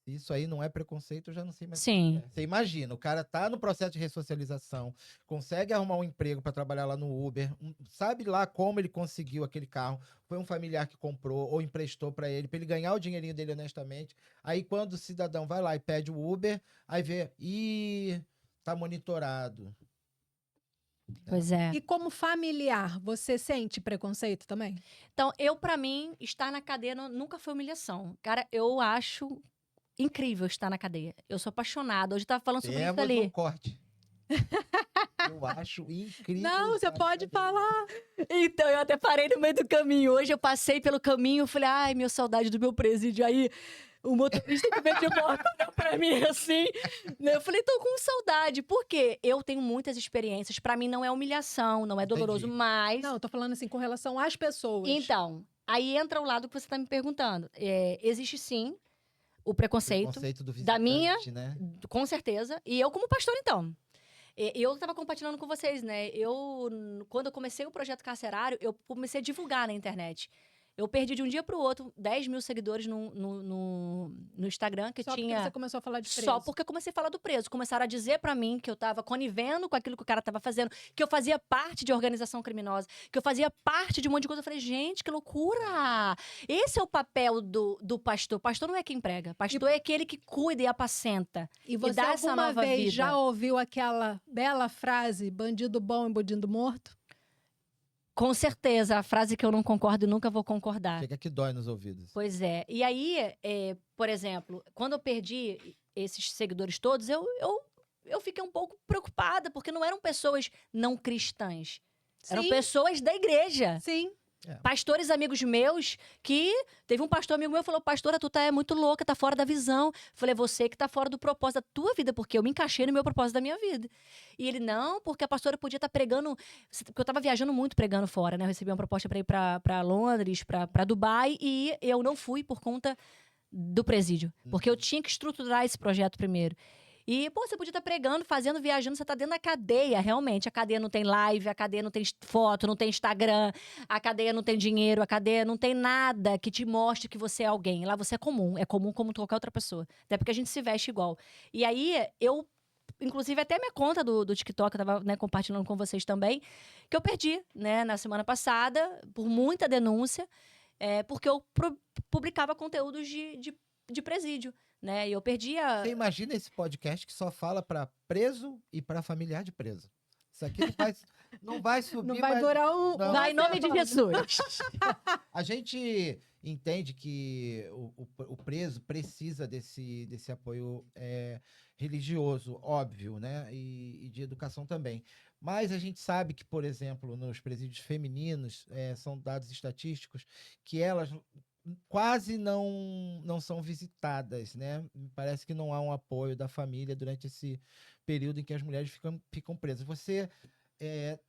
Isso aí não é preconceito, eu já não sei mais o que Sim. é. Você imagina, o cara tá no processo de ressocialização, consegue arrumar um emprego para trabalhar lá no Uber, sabe lá como ele conseguiu aquele carro, foi um familiar que comprou ou emprestou para ele ganhar o dinheirinho dele honestamente. Aí quando o cidadão vai lá e pede o Uber, aí vê, tá monitorado. Pois é. E como familiar, você sente preconceito também? Então, pra mim, estar na cadeia nunca foi humilhação. Cara, eu acho incrível estar na cadeia. Eu sou apaixonada. Hoje eu tava falando sobre isso Temos ali. um corte. Eu acho incrível. Não, você estar na pode cadeia. falar. Então, eu até parei no meio do caminho. Hoje eu passei pelo caminho, falei, ai, minha saudade do meu presídio. Aí, o motorista que veio de moto olhou pra mim assim, né? Eu falei, tô com saudade. Por quê? Eu tenho muitas experiências. Pra mim não é humilhação, não é doloroso, Entendi. mas... Não, eu tô falando assim com relação às pessoas. Então, aí entra o lado que você tá me perguntando. Existe sim o preconceito. Preconceito do da minha- visitante, né? Com certeza. E eu como pastor, então. Eu estava compartilhando com vocês, né? Quando eu comecei o projeto carcerário, eu comecei a divulgar na internet. Eu perdi de um dia para o outro 10 mil seguidores no Instagram, que Só porque tinha... você começou a falar de preso. Só porque eu comecei a falar do preso. Começaram a dizer pra mim que eu tava conivendo com aquilo que o cara tava fazendo, que eu fazia parte de organização criminosa, que eu fazia parte de um monte de coisa. Eu falei, gente, que loucura! Esse é o papel do pastor. Pastor não é quem prega. Pastor é aquele que cuida e apacenta. E você dá essa alguma nova vez vida. já ouviu aquela bela frase, bandido bom e bandido morto? Com certeza, a frase que eu não concordo e nunca vou concordar. Chega que dói nos ouvidos. Pois é. E aí, por exemplo, quando eu perdi esses seguidores todos, eu fiquei um pouco preocupada, porque não eram pessoas não cristãs. Eram Sim. pessoas da igreja. Sim. Pastores amigos meus, que... Teve um pastor amigo meu que falou, pastora, tu tá muito louca, tá fora da visão. Falei, você que tá fora do propósito da tua vida, porque eu me encaixei no meu propósito da minha vida. E ele, não, porque a pastora podia estar pregando... Porque eu tava viajando muito pregando fora, né? Eu recebi uma proposta pra ir pra Londres, pra Dubai, e eu não fui por conta do presídio. Porque eu tinha que estruturar esse projeto primeiro. E, pô, você podia estar pregando, fazendo, viajando, você tá dentro da cadeia, realmente. A cadeia não tem live, a cadeia não tem foto, não tem Instagram, a cadeia não tem dinheiro, a cadeia não tem nada que te mostre que você é alguém. Lá você é comum como qualquer outra pessoa. Até porque a gente se veste igual. E aí, inclusive, até minha conta do TikTok, eu tava, né, compartilhando com vocês também, que eu perdi, né, na semana passada, por muita denúncia, porque eu publicava conteúdos de presídio. né? E eu perdi a... Você imagina esse podcast que só fala para preso e para familiar de preso. Isso aqui não vai subir, Não vai mas durar um. não. Vai em nome de semana. Jesus. a gente entende que o preso precisa desse apoio religioso, óbvio, né? E de educação também. Mas a gente sabe que, por exemplo, nos presídios femininos, são dados estatísticos que elas quase não são visitadas, né? Me parece que não há um apoio da família durante esse período em que as mulheres ficam presas. Você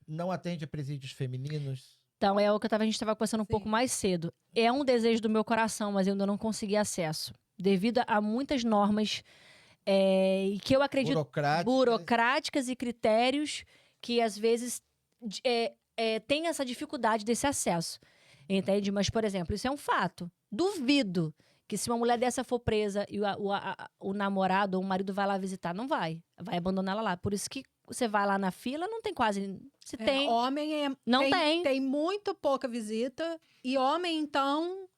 não atende a presídios femininos? Então, é o que a gente estava conversando um pouco Sim. mais cedo. É um desejo do meu coração, mas eu ainda não consegui acesso. Devido a muitas normas e que eu acredito burocráticas e critérios que, às vezes, tem essa dificuldade desse acesso. Entende? Mas, por exemplo, isso é um fato. Duvido que se uma mulher dessa for presa e o namorado ou o marido vai lá visitar, não vai. Vai abandonar ela lá. Por isso que você vai lá na fila, não tem quase... Se tem... Homem Não tem. Tem muito pouca visita. E homem, então,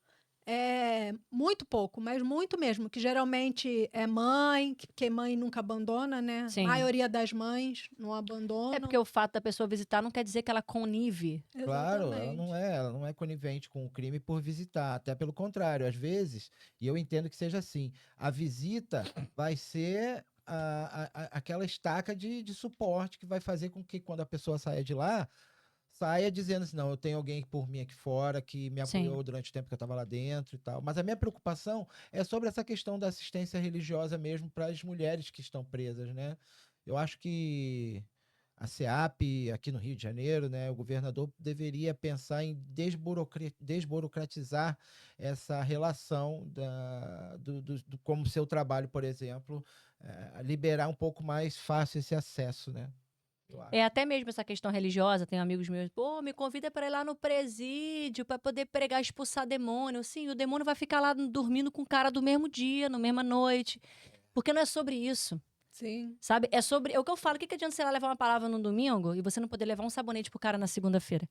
muito pouco, mas muito mesmo. Que geralmente é mãe, que mãe nunca abandona, né? Sim. A maioria das mães não abandonam. É porque o fato da pessoa visitar não quer dizer que ela connive. Claro, Exatamente. ela não é conivente com o crime por visitar, até pelo contrário, às vezes, e eu entendo que seja assim, a visita vai ser aquela estaca de suporte que vai fazer com que quando a pessoa saia de lá, saia dizendo assim, não, eu tenho alguém por mim aqui fora que me apoiou durante o tempo que eu estava lá dentro e tal. Mas a minha preocupação é sobre essa questão da assistência religiosa mesmo para as mulheres que estão presas, né? Eu acho que a SEAP, aqui no Rio de Janeiro, né, o governador deveria pensar em desburocratizar essa relação do como seu trabalho, por exemplo, liberar um pouco mais fácil esse acesso, né? Até mesmo essa questão religiosa, tem amigos meus, pô, me convida para ir lá no presídio para poder pregar, expulsar demônio. Sim, o demônio vai ficar lá dormindo com o cara do mesmo dia, na mesma noite. Porque não é sobre isso. Sim. Sabe? É sobre... É o que eu falo. O que adianta você lá levar uma palavra no domingo e você não poder levar um sabonete pro cara na segunda-feira?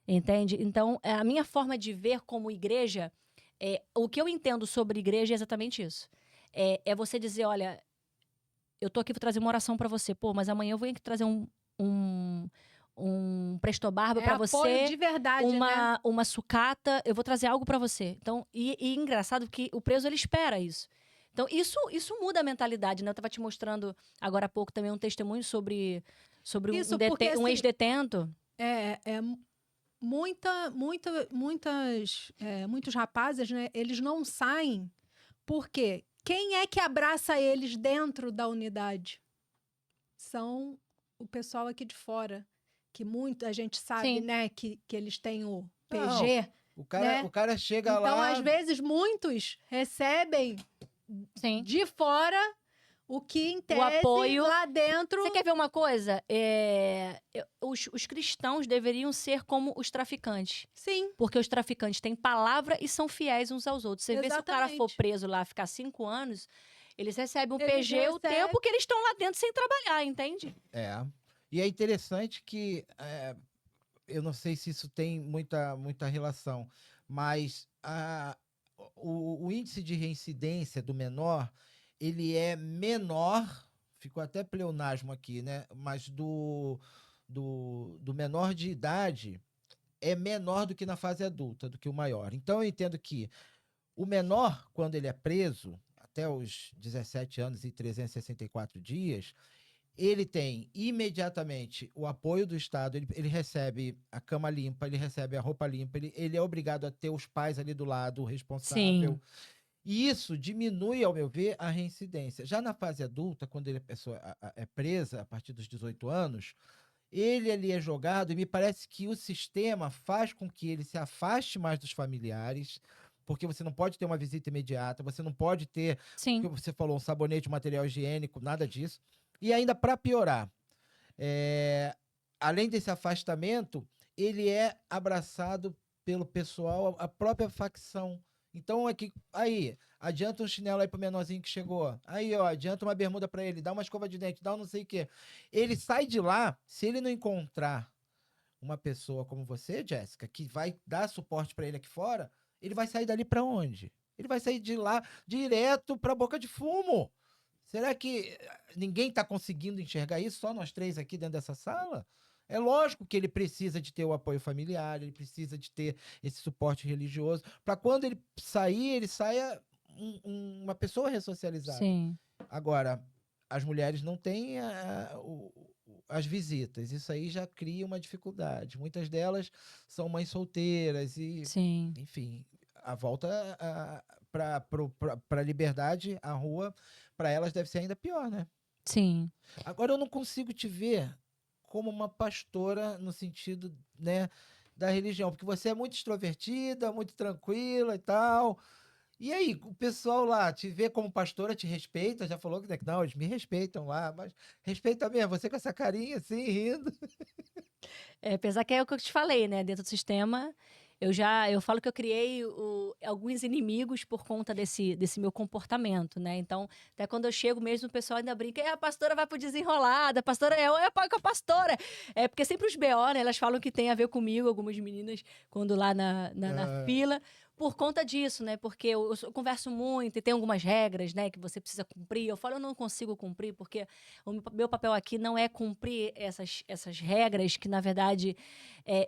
Entende? Então, a minha forma de ver como igreja, o que eu entendo sobre igreja é exatamente isso. É você dizer, olha, eu tô aqui, vou trazer uma oração para você. Pô, mas amanhã eu vou aqui trazer um prestobarba para você. Apoio de verdade, né? Uma sucata. Eu vou trazer algo para você. Então, e engraçado que o preso, ele espera isso. Então, isso muda a mentalidade, né? Eu estava te mostrando agora há pouco também um testemunho sobre Isso, um ex-detento. Muitos rapazes, né? Eles não saem porque quem é que abraça eles dentro da unidade? São o pessoal aqui de fora, que a gente sabe, né? Que eles têm o PG. Não, o cara chega então, lá... às vezes, muitos recebem de fora o que, em tese, o apoio lá dentro... Você quer ver uma coisa? Os cristãos deveriam ser como os traficantes. Sim. Porque os traficantes têm palavra e são fiéis uns aos outros. Você vê se o cara for preso lá, ficar 5 anos, eles recebem PG o tempo que eles estão lá dentro sem trabalhar, entende? E é interessante que... eu não sei se isso tem muita relação, mas o índice de reincidência do menor, ele é menor, ficou até pleonasmo aqui, né? Mas do menor de idade é menor do que na fase adulta, do que o maior. Então eu entendo que o menor, quando ele é preso, até os 17 anos e 364 dias, ele tem imediatamente o apoio do Estado, ele recebe a cama limpa, ele recebe a roupa limpa, ele é obrigado a ter os pais ali do lado, o responsável. Sim. E isso diminui, ao meu ver, a reincidência. Já na fase adulta, quando a pessoa é presa a partir dos 18 anos, ele ali é jogado e me parece que o sistema faz com que ele se afaste mais dos familiares, porque você não pode ter uma visita imediata, você não pode ter, o que você falou, um sabonete, um material higiênico, nada disso. E ainda para piorar, além desse afastamento, ele é abraçado pelo pessoal, a própria facção. Então, aí, adianta um chinelo aí pro menorzinho que chegou. Aí, ó, adianta uma bermuda para ele, dá uma escova de dente, dá um não sei o quê. Ele sai de lá, se ele não encontrar uma pessoa como você, Jéssica, que vai dar suporte para ele aqui fora, ele vai sair dali para onde? Ele vai sair de lá direto para a boca de fumo. Será que ninguém está conseguindo enxergar isso? Só nós três aqui dentro dessa sala? É lógico que ele precisa de ter o apoio familiar, ele precisa de ter esse suporte religioso, para quando ele sair, ele saia uma pessoa ressocializada. Sim. Agora, as mulheres não têm as visitas, isso aí já cria uma dificuldade. Muitas delas são mães solteiras e, Sim. enfim, a volta para a liberdade, a rua, para elas deve ser ainda pior, né? Sim. Agora eu não consigo te ver como uma pastora no sentido, né, da religião, porque você é muito extrovertida, muito tranquila e tal. E aí, o pessoal lá te vê como pastora, te respeita, já falou que né, não, eles me respeitam lá, mas respeita mesmo, você com essa carinha assim, rindo. Apesar que é o que eu te falei, né? Dentro do sistema, eu falo que eu criei alguns inimigos por conta desse meu comportamento, né? Então, até quando eu chego mesmo, o pessoal ainda brinca, a pastora vai pro desenrolado, a pastora é a pastora. É porque sempre os BO, né? Elas falam que tem a ver comigo, algumas meninas, quando lá na fila. Por conta disso, né? Porque eu converso muito e tem algumas regras, né? Que você precisa cumprir. Eu falo, eu não consigo cumprir, porque o meu papel aqui não é cumprir essas regras que, na verdade,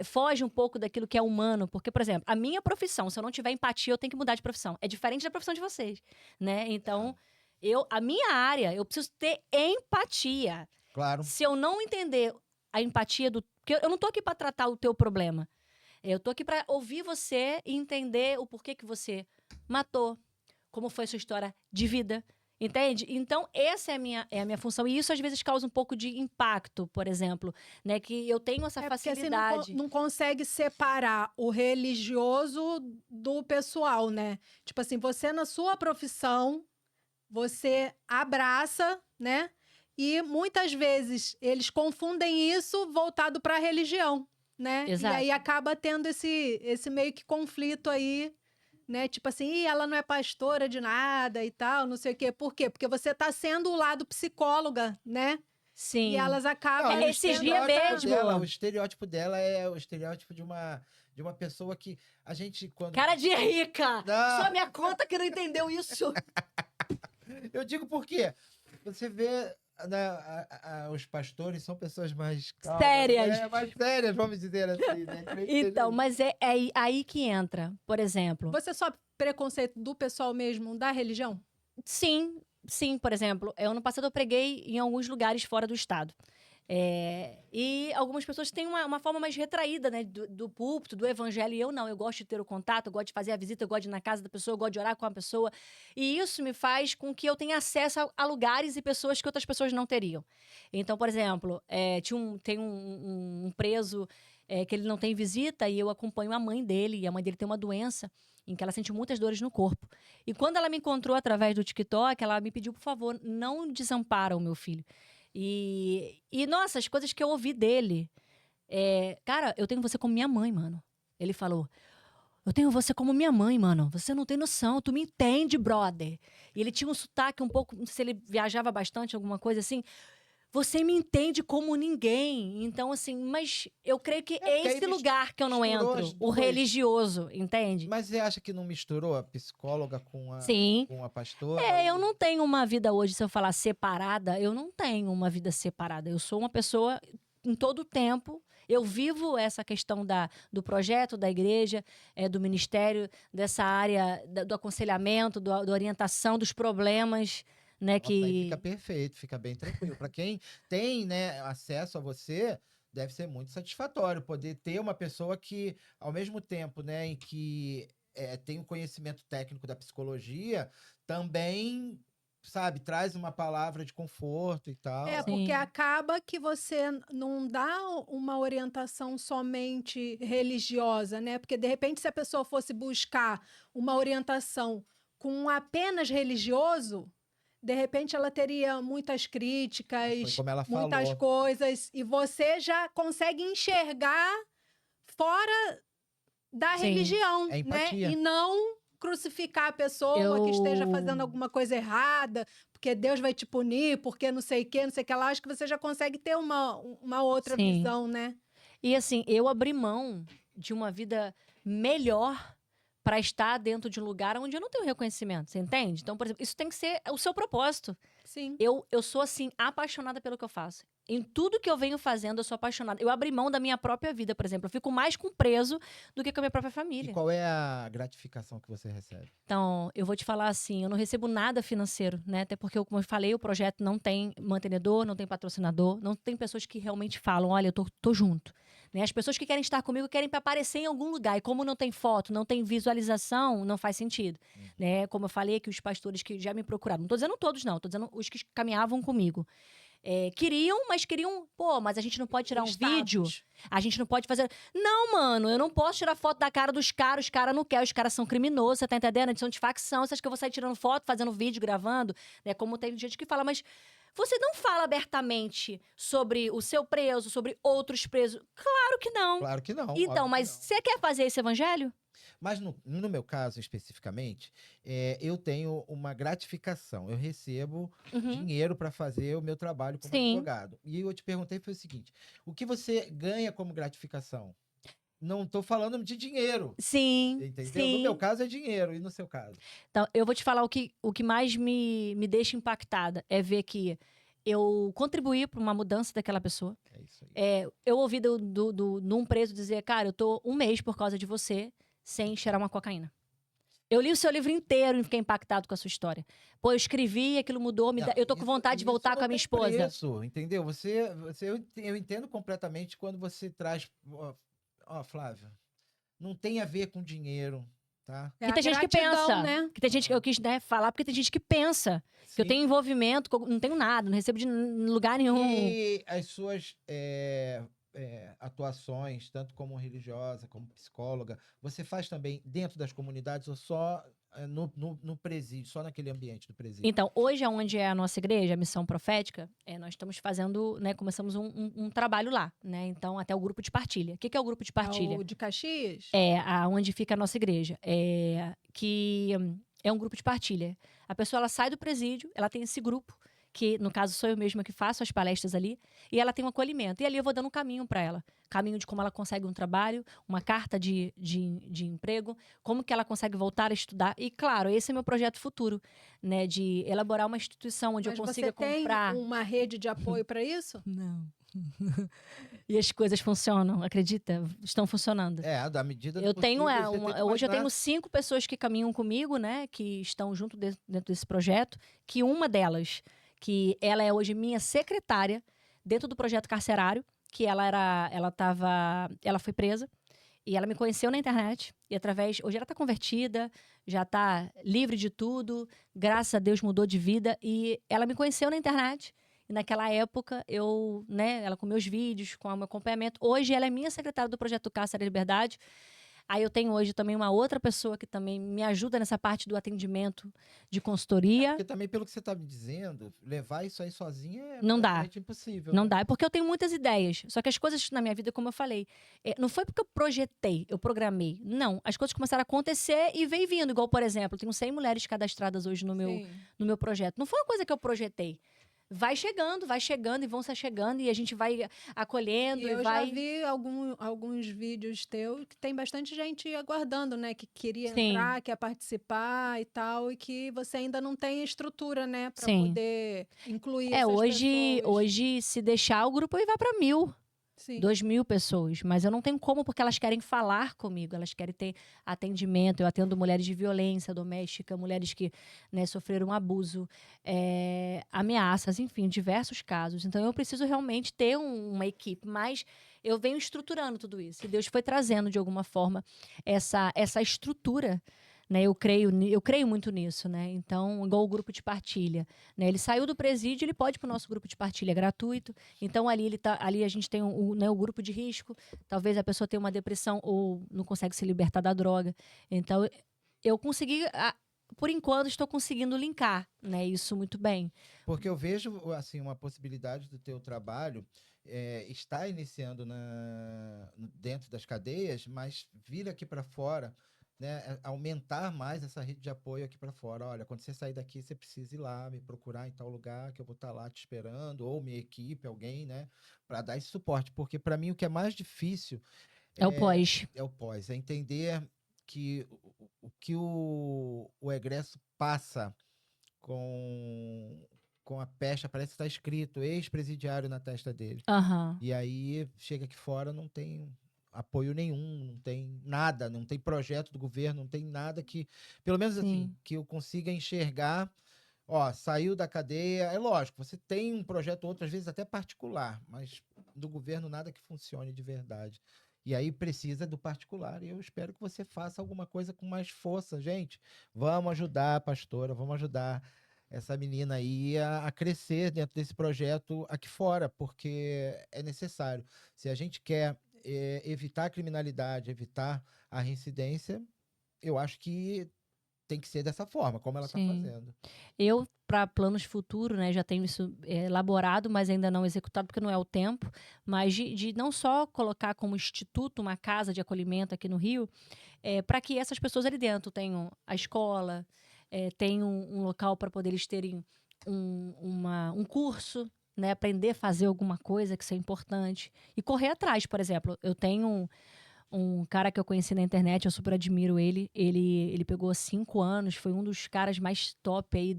foge um pouco daquilo que é humano. Porque, por exemplo, a minha profissão, se eu não tiver empatia, eu tenho que mudar de profissão. É diferente da profissão de vocês, né? Então, a minha área, eu preciso ter empatia. Claro. Se eu não entender a empatia porque eu não tô aqui para tratar o teu problema. Eu tô aqui para ouvir você e entender o porquê que você matou, como foi a sua história de vida, entende? Então, essa é a minha função. E isso, às vezes, causa um pouco de impacto, por exemplo, né? Que eu tenho essa facilidade. Porque assim, não consegue separar o religioso do pessoal, né? Tipo assim, você na sua profissão, você abraça, né? E muitas vezes eles confundem isso voltado para a religião, né? Exato. E aí acaba tendo esse meio que conflito aí, né? Tipo assim, ela não é pastora de nada e tal, não sei o quê. Por quê? Porque você tá sendo o lado psicóloga, né? Sim. E elas acabam... Não, Esses dias mesmo. O estereótipo dela é o estereótipo de uma pessoa que a gente, quando... Cara de rica! Não. Só minha conta que não entendeu isso. Eu digo por quê? Você vê... os pastores são pessoas mais calmas, Sérias. mais sérias, vamos dizer assim, né? Então, mas é aí que entra, por exemplo. Você sofre preconceito do pessoal mesmo da religião? Sim, por exemplo, ano passado eu preguei em alguns lugares fora do estado. E algumas pessoas têm uma forma mais retraída, né, do púlpito, do evangelho, e eu não. Eu gosto de ter o contato, eu gosto de fazer a visita, eu gosto de ir na casa da pessoa, eu gosto de orar com a pessoa. E isso me faz com que eu tenha acesso a lugares e pessoas que outras pessoas não teriam. Então, por exemplo, tem um preso que ele não tem visita e eu acompanho a mãe dele, e a mãe dele tem uma doença em que ela sente muitas dores no corpo. E quando ela me encontrou através do TikTok, ela me pediu, por favor, não desampara o meu filho. E nossa, as coisas que eu ouvi dele. Cara, eu tenho você como minha mãe, mano. Ele falou, eu tenho você como minha mãe, mano. Você não tem noção, tu me entende, brother. E ele tinha um sotaque um pouco, não sei se ele viajava bastante, alguma coisa assim. Você me entende como ninguém. Então, assim, mas eu creio que é esse lugar que eu não entro. O religioso, entende? Mas você acha que não misturou a psicóloga com a pastora? Eu não tenho uma vida hoje, se eu falar separada, eu não tenho uma vida separada. Eu sou uma pessoa em todo o tempo. Eu vivo essa questão do projeto, da igreja, do ministério, dessa área do aconselhamento, da orientação, dos problemas. Né, Nossa, aí fica perfeito, fica bem tranquilo. Para quem tem, né, acesso a você, deve ser muito satisfatório poder ter uma pessoa que, ao mesmo tempo, né, em que tem o conhecimento técnico da psicologia, também, sabe, traz uma palavra de conforto e tal. Porque acaba que você não dá uma orientação somente religiosa, né? Porque, de repente, se a pessoa fosse buscar uma orientação com apenas religioso, de repente ela teria muitas críticas, como ela muitas falou. coisas, e você já consegue enxergar fora da religião, É empatia. né? E não crucificar a pessoa que esteja fazendo alguma coisa errada, porque Deus vai te punir, porque não sei o que lá. Acho que você já consegue ter uma outra visão, né? E assim, eu abri mão de uma vida melhor para estar dentro de um lugar onde eu não tenho reconhecimento, você entende? Então, por exemplo, isso tem que ser o seu propósito. Sim. Eu sou, assim, apaixonada pelo que eu faço. Em tudo que eu venho fazendo, eu sou apaixonada. Eu abri mão da minha própria vida, por exemplo. Eu fico mais com preso do que com a minha própria E família. qual é a gratificação que você recebe? Então, eu vou te falar assim, eu não recebo nada financeiro, né? Até porque, como eu falei, o projeto não tem mantenedor, não tem patrocinador, não tem pessoas que realmente falam, olha, eu tô junto. Né? As pessoas que querem estar comigo querem aparecer em algum lugar. E como não tem foto, não tem visualização, não faz sentido. Né? Como eu falei, que os pastores que já me procuraram, não tô dizendo todos, não, tô dizendo os que caminhavam comigo. Queriam, pô, mas a gente não pode tirar um vídeo, a gente não pode fazer. Não, mano, eu não posso tirar foto da cara dos caras, os caras não querem, os caras são criminosos, você tá entendendo? Eles são de facção, você acha que eu vou sair tirando foto, fazendo vídeo, gravando? Né? Como tem gente que fala, mas você não fala abertamente sobre o seu preso, sobre outros presos? Claro que não. Claro que não. Então, óbvio que mas não. você quer fazer esse evangelho? Mas no meu caso, especificamente, eu tenho uma gratificação. Eu recebo dinheiro para fazer o meu trabalho como Sim. advogado. E eu te perguntei foi o seguinte: o que você ganha como gratificação? Não estou falando de dinheiro, Sim, entendeu? No sim. meu caso é dinheiro, e no seu caso? Então, eu vou te falar o que mais me deixa impactada é ver que eu contribuí para uma mudança daquela pessoa. É isso aí. Eu ouvi de um preso dizer, cara, eu tô um mês por causa de você sem cheirar uma cocaína. Eu li o seu livro inteiro e fiquei impactado com a sua história. Pô, eu escrevi, aquilo mudou, Não, eu tô com vontade de isso voltar não com a minha tem esposa. preço, entendeu? Eu entendo completamente quando você traz. Flávio, não tem a ver com dinheiro, tá? Que tem gente que pensa, né? que tem gente que eu quis falar, porque tem gente que pensa que eu Sim. tenho envolvimento, que eu não tenho nada, não recebo de lugar nenhum. E as suas atuações, tanto como religiosa, como psicóloga, você faz também dentro das comunidades ou só no presídio, só naquele ambiente do presídio? Então, hoje, onde é a nossa igreja, a Missão Profética, nós estamos fazendo, né, começamos um trabalho lá, né? Então, até o grupo de partilha. O que é o grupo de partilha? O de Caxias? Onde fica a nossa igreja. Que é um grupo de partilha. A pessoa, ela sai do presídio, ela tem esse grupo, que no caso sou eu mesma que faço as palestras ali, e ela tem um acolhimento. E ali eu vou dando um caminho para ela. Caminho de como ela consegue um trabalho, uma carta de emprego, como que ela consegue voltar a estudar. E, claro, esse é meu projeto futuro, né? De elaborar uma instituição onde Mas eu consiga você comprar... tem uma rede de apoio para isso? Não. E as coisas funcionam, acredita? Estão funcionando. Da medida do Eu tenho possível, você tenta hoje eu tenho imaginar. 5 pessoas que caminham comigo, né, que estão junto dentro desse projeto, que uma delas, que ela é hoje minha secretária dentro do projeto carcerário, que ela foi presa e ela me conheceu na internet e hoje ela está convertida, já está livre de tudo, graças a Deus mudou de vida e ela me conheceu na internet. E naquela época, ela com meus vídeos, com o meu acompanhamento. Hoje, ela é minha secretária do Projeto Cárcere e Liberdade. Aí eu tenho hoje também uma outra pessoa que também me ajuda nessa parte do atendimento de consultoria. Porque também, pelo que você está me dizendo, levar isso aí sozinha é Não dá. praticamente impossível. Não né? dá, é porque eu tenho muitas ideias. Só que as coisas na minha vida, como eu falei, não foi porque eu projetei, eu programei. Não, as coisas começaram a acontecer e veio vindo. Igual, por exemplo, eu tenho 100 mulheres cadastradas hoje no meu projeto. Não foi uma coisa que eu projetei. Vai chegando e vão se chegando e a gente vai acolhendo e eu já vi alguns vídeos teus que tem bastante gente aguardando, né? Que queria entrar, quer participar e tal, e que você ainda não tem estrutura, né? Para poder incluir essas pessoas. Hoje, se deixar, o grupo vai para 1000. Sim. 2.000 pessoas, mas eu não tenho como porque elas querem falar comigo, elas querem ter atendimento. Eu atendo mulheres de violência doméstica, mulheres que sofreram abuso, ameaças, enfim, diversos casos. Então eu preciso realmente ter uma equipe, mas eu venho estruturando tudo isso. E Deus foi trazendo de alguma forma essa estrutura. Né, eu creio muito nisso, né? Então, igual o grupo de partilha, né? Ele saiu do presídio, ele pode ir para o nosso grupo de partilha gratuito. Então, ali a gente tem o grupo de risco. Talvez a pessoa tenha uma depressão ou não consegue se libertar da droga. Então, eu consegui, por enquanto, estou conseguindo linkar, né? Isso muito bem. Porque eu vejo, assim, uma possibilidade do teu trabalho está iniciando dentro das cadeias, mas vir aqui para fora, né, aumentar mais essa rede de apoio aqui para fora. Olha, quando você sair daqui, você precisa ir lá, me procurar em tal lugar, que eu vou estar lá te esperando, ou minha equipe, alguém, né, para dar esse suporte. Porque para mim o que é mais difícil é o pós. É o pós, é entender que o que o egresso passa com a pecha, parece que está escrito ex-presidiário na testa dele. Aham. E aí chega aqui fora, não tem apoio nenhum, não tem nada, não tem projeto do governo, não tem nada que, pelo menos assim, Sim. que eu consiga enxergar. Ó, saiu da cadeia, é lógico, você tem um projeto, outras vezes até particular, mas do governo nada que funcione de verdade. E aí precisa do particular, e eu espero que você faça alguma coisa com mais força, gente. Vamos ajudar a pastora, vamos ajudar essa menina aí a crescer dentro desse projeto aqui fora, porque é necessário. Se a gente quer evitar a criminalidade, evitar a reincidência, eu acho que tem que ser dessa forma, como ela está Sim. fazendo. Eu, para planos futuros, né, já tenho isso elaborado, mas ainda não executado, porque não é o tempo, mas de não só colocar como instituto uma casa de acolhimento aqui no Rio, para que essas pessoas ali dentro tenham a escola, tenham um local para poder eles terem um curso, né, aprender a fazer alguma coisa, que isso é importante, e correr atrás. Por exemplo, eu tenho um cara que eu conheci na internet, eu super admiro ele. Ele pegou 5 anos, foi um dos caras mais top aí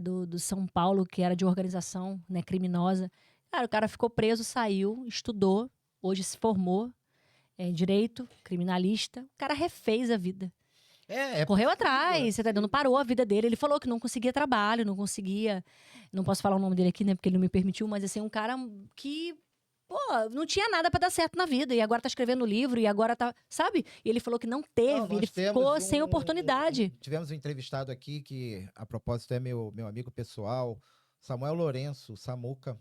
do São Paulo, que era de organização, né, criminosa. Cara, o cara ficou preso, saiu, estudou, hoje se formou, direito, criminalista. O cara refez a vida. Correu atrás, você tá entendendo? Parou a vida dele. Ele falou que não conseguia trabalho, não conseguia. Não posso falar o nome dele aqui, né? Porque ele não me permitiu, mas assim, um cara que. Pô, não tinha nada pra dar certo na vida. E agora tá escrevendo livro, e agora tá. Sabe? E ele falou que não teve, ele ficou sem oportunidade. Tivemos um entrevistado aqui que, a propósito, é meu amigo pessoal, Samuel Lourenço, Samuca,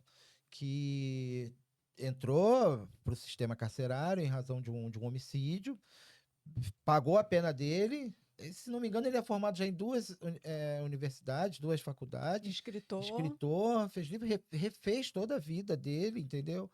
que entrou pro sistema carcerário em razão de um homicídio, pagou a pena dele. Se não me engano, ele é formado já em 2 universidades, 2 faculdades. Escritor, fez livro, refez toda a vida dele, entendeu?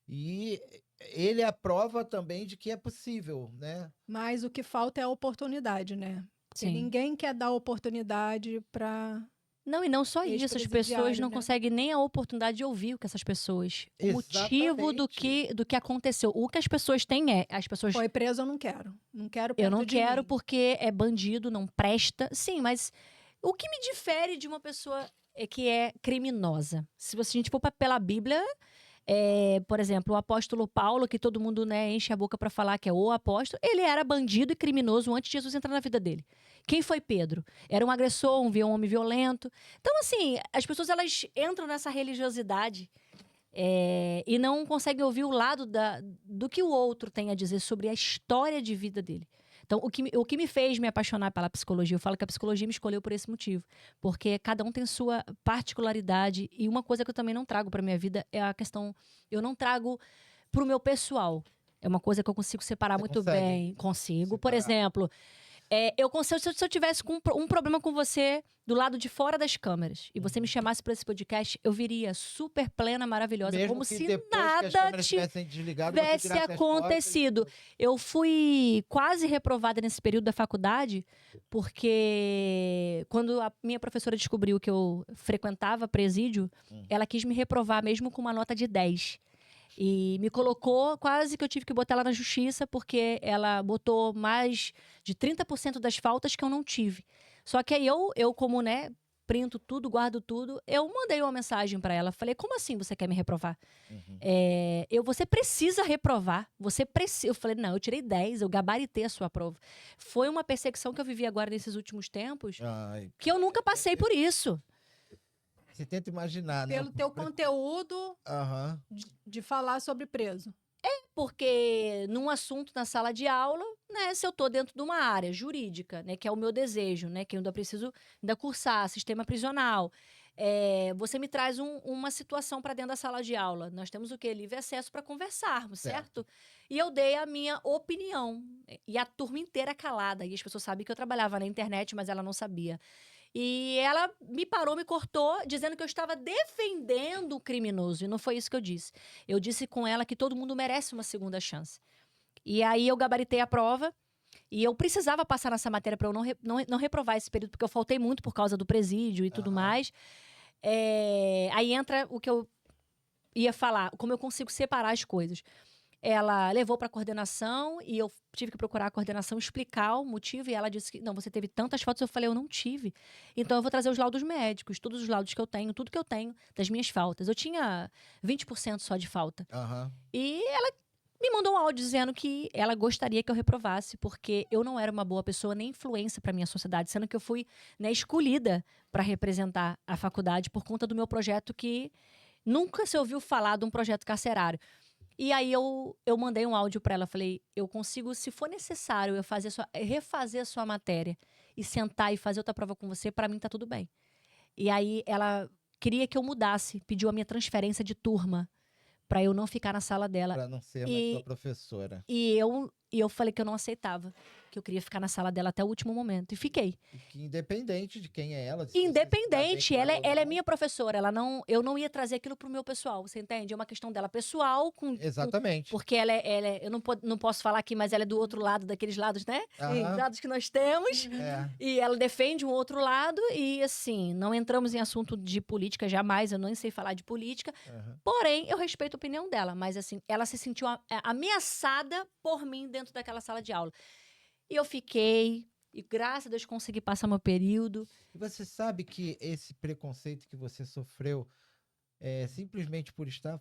E ele é a prova também de que é possível, né? Mas o que falta é a oportunidade, né? Porque Sim. ninguém quer dar oportunidade para. Não, e não só isso, as pessoas Ex-presidiário, não né? conseguem nem a oportunidade de ouvir o que essas pessoas. O motivo do que aconteceu. O que as pessoas têm as pessoas. Foi preso, eu não quero. Não quero Eu perto não de quero mim. porque é bandido, não presta. Sim, mas o que me difere de uma pessoa que é criminosa? Se a gente for pela Bíblia, por exemplo, o apóstolo Paulo, que todo mundo, né, enche a boca para falar que é o apóstolo, ele era bandido e criminoso antes de Jesus entrar na vida dele. Quem foi Pedro? Era um agressor, um homem violento. Então, assim, as pessoas elas entram nessa religiosidade e não conseguem ouvir o lado do que o outro tem a dizer sobre a história de vida dele. Então, o que me fez me apaixonar pela psicologia, eu falo que a psicologia me escolheu por esse motivo. Porque cada um tem sua particularidade. E uma coisa que eu também não trago para minha vida é a questão... Eu não trago pro meu pessoal. É uma coisa que eu consigo separar muito bem. Consigo. Por exemplo, se eu tivesse um problema com você do lado de fora das câmeras e você me chamasse para esse podcast, eu viria super plena, maravilhosa, Mesmo como que se depois nada que as câmeras tivessem desligado, você tivesse virasse as acontecido. costas. Eu fui quase reprovada nesse período da faculdade, porque quando a minha professora descobriu que eu frequentava presídio, ela quis me reprovar mesmo com uma nota de 10. E me colocou, quase que eu tive que botar ela na justiça, porque ela botou mais de 30% das faltas que eu não tive. Só que aí eu como, né, printo tudo, guardo tudo, eu mandei uma mensagem para ela. Falei, como assim você quer me reprovar? Você precisa reprovar. Eu falei, não, eu tirei 10, eu gabaritei a sua prova. Foi uma perseguição que eu vivi agora nesses últimos tempos, que eu nunca passei por isso. Você tenta imaginar, né? Pelo teu conteúdo de falar sobre preso. Porque num assunto na sala de aula, né, se eu tô dentro de uma área jurídica, né, que é o meu desejo, né, que eu ainda preciso cursar, sistema prisional, você me traz uma situação para dentro da sala de aula. Nós temos o quê? Livre acesso para conversarmos, certo? E eu dei a minha opinião. E a turma inteira calada. E as pessoas sabem que eu trabalhava na internet, mas ela não sabia. E ela me parou, me cortou, dizendo que eu estava defendendo o criminoso. E não foi isso que eu disse. Eu disse com ela que todo mundo merece uma segunda chance. E aí eu gabaritei a prova. E eu precisava passar nessa matéria para eu não reprovar esse período, porque eu faltei muito por causa do presídio e tudo mais. Aí entra o que eu ia falar, como eu consigo separar as coisas. ela levou para a coordenação e eu tive que procurar a coordenação, explicar o motivo. E ela disse que, não, você teve tantas fotos. Eu falei, eu não tive. Então, eu vou trazer os laudos médicos, todos os laudos que eu tenho, tudo que eu tenho das minhas faltas. Eu tinha 20% só de falta. Aham. E ela me mandou um áudio dizendo que ela gostaria que eu reprovasse, porque eu não era uma boa pessoa nem influência para minha sociedade, sendo que eu fui, né, escolhida para representar a faculdade por conta do meu projeto que nunca se ouviu falar de um projeto carcerário. E aí eu mandei um áudio para ela, falei, eu consigo, se for necessário, eu refazer a sua matéria e sentar e fazer outra prova com você, para mim tá tudo bem. E aí ela queria que eu mudasse, pediu a minha transferência de turma, para eu não ficar na sala dela. Pra não ser mais sua professora. E eu falei que eu não aceitava, que eu queria ficar na sala dela até o último momento. E fiquei. E que independente de quem é ela. de se você se dá bem Independente, com ela ou é não. minha professora. Eu não ia trazer aquilo pro meu pessoal, você entende? É uma questão dela pessoal, Exatamente. porque eu não posso falar aqui, mas ela é do outro lado, daqueles lados, né? Aham. Lados que nós temos. É. E ela defende um outro lado. E assim, não entramos em assunto de política jamais. Eu nem sei falar de política. Aham. Porém, eu respeito a opinião dela. Mas assim, ela se sentiu ameaçada por mim dentro daquela sala de aula. E eu fiquei. E graças a Deus consegui passar meu período. E você sabe que esse preconceito que você sofreu simplesmente por estar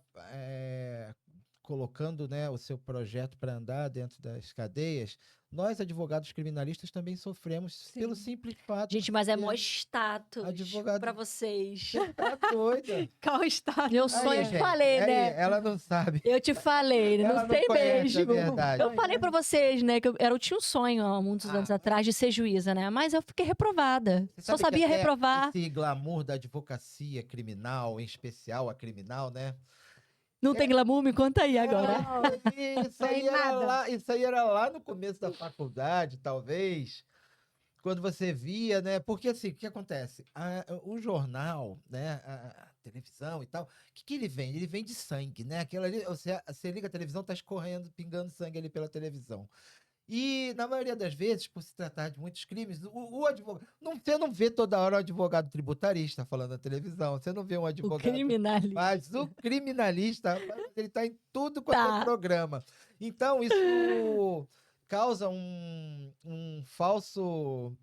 colocando, né, o seu projeto para andar dentro das cadeias, nós, advogados criminalistas, também sofremos Sim. pelo simples fato Gente, mas é de mó ser status advogado. pra vocês. Tá doida. Qual estado? Meu Aí, sonho, eu te gente, falei, aí, né? ela não sabe. Eu te falei, Ela não não sei conhece a mesmo. verdade. Eu falei pra vocês, né, que eu tinha um sonho há muitos anos atrás de ser juíza, né? Mas eu fiquei reprovada. Você Só sabe que sabia até reprovar. esse glamour da advocacia criminal, em especial a criminal, né? Não tem glamour? Me conta aí agora. Não, isso aí Tem era nada. lá, isso aí era lá no começo da faculdade, talvez, quando você via, né? Porque assim, o que acontece? O jornal, né? A televisão e tal, o que ele vende? Ele vende sangue, né? Aquela ali, você liga a televisão, tá escorrendo, pingando sangue ali pela televisão. E, na maioria das vezes, por se tratar de muitos crimes, o advogado. Você não vê toda hora um advogado tributarista falando na televisão. Você não vê um O advogado. criminalista. Mas o criminalista, rapaz, ele tá em tudo quanto é Tá. programa. Então, isso causa um falso.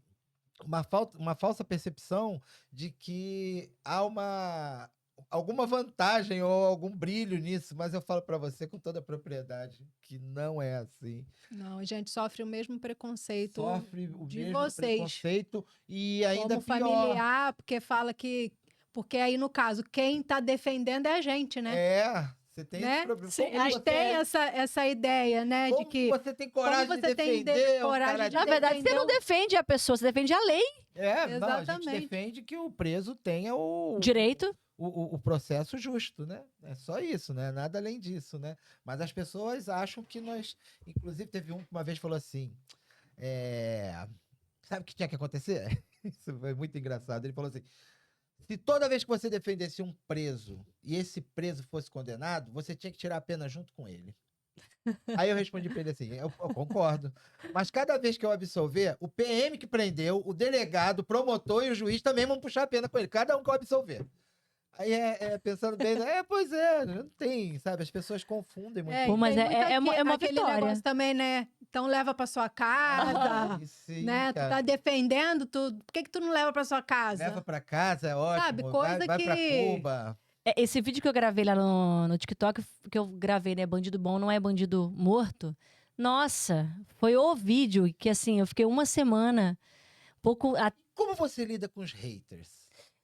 Uma falsa percepção de que há alguma vantagem ou algum brilho nisso, mas eu falo para você com toda a propriedade que não é assim. Não, a gente sofre o mesmo preconceito Sofre o de mesmo vocês. preconceito e ainda como pior. familiar, porque fala que... Porque aí, no caso, quem tá defendendo é a gente, né? Você tem Né? esse problema. Sim, Como aí você tem essa ideia, né? como de que... você tem coragem como de você tem defender um coragem cara de Na verdade, você não defendeu- defende a pessoa, você defende a lei. não, a gente Exatamente. defende que o preso tenha Direito. o processo justo, né? É só isso, né? Nada além disso, né? Mas as pessoas acham que nós... Inclusive, teve um que uma vez falou assim, sabe o que tinha que acontecer? Isso foi muito engraçado. Ele falou assim, se toda vez que você defendesse um preso e esse preso fosse condenado, você tinha que tirar a pena junto com ele. Aí eu respondi pra ele assim, eu concordo. Mas cada vez que eu absolver, o PM que prendeu, o delegado, o promotor e o juiz também vão puxar a pena com ele. Cada um que eu absolver. Aí pensando bem, pois é, não tem, sabe? As pessoas confundem muito. Pô, mas tem é muito uma aquele vitória. negócio também, né? Então leva pra sua casa, Sim, né? Tu cara. tá defendendo tudo. Por que tu não leva pra sua casa? Leva pra casa, é ótimo. Sabe, coisa vai pra que- Cuba. Esse vídeo que eu gravei lá no TikTok, que eu gravei, né? Bandido bom não é bandido morto. Nossa, foi o vídeo que, assim, eu fiquei uma semana, pouco... Como você lida com os haters?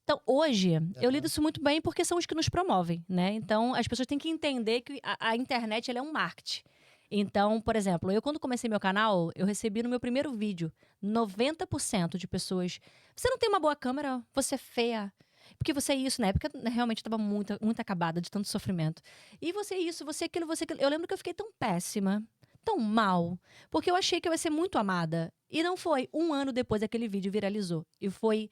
Então, hoje, eu Aham. lido isso muito bem porque são os que nos promovem, né? Então, as pessoas têm que entender que a internet, ela é um marketing. Então, por exemplo, eu quando comecei meu canal, eu recebi no meu primeiro vídeo 90% de pessoas... Você não tem uma boa câmera, você é feia. Porque você é isso, na época realmente eu tava muito, muito acabada de tanto sofrimento. E você é isso, você é aquilo, você é aquilo. Eu lembro que eu fiquei tão péssima, tão mal, porque eu achei que eu ia ser muito amada. E não foi. Um ano depois aquele vídeo viralizou. E foi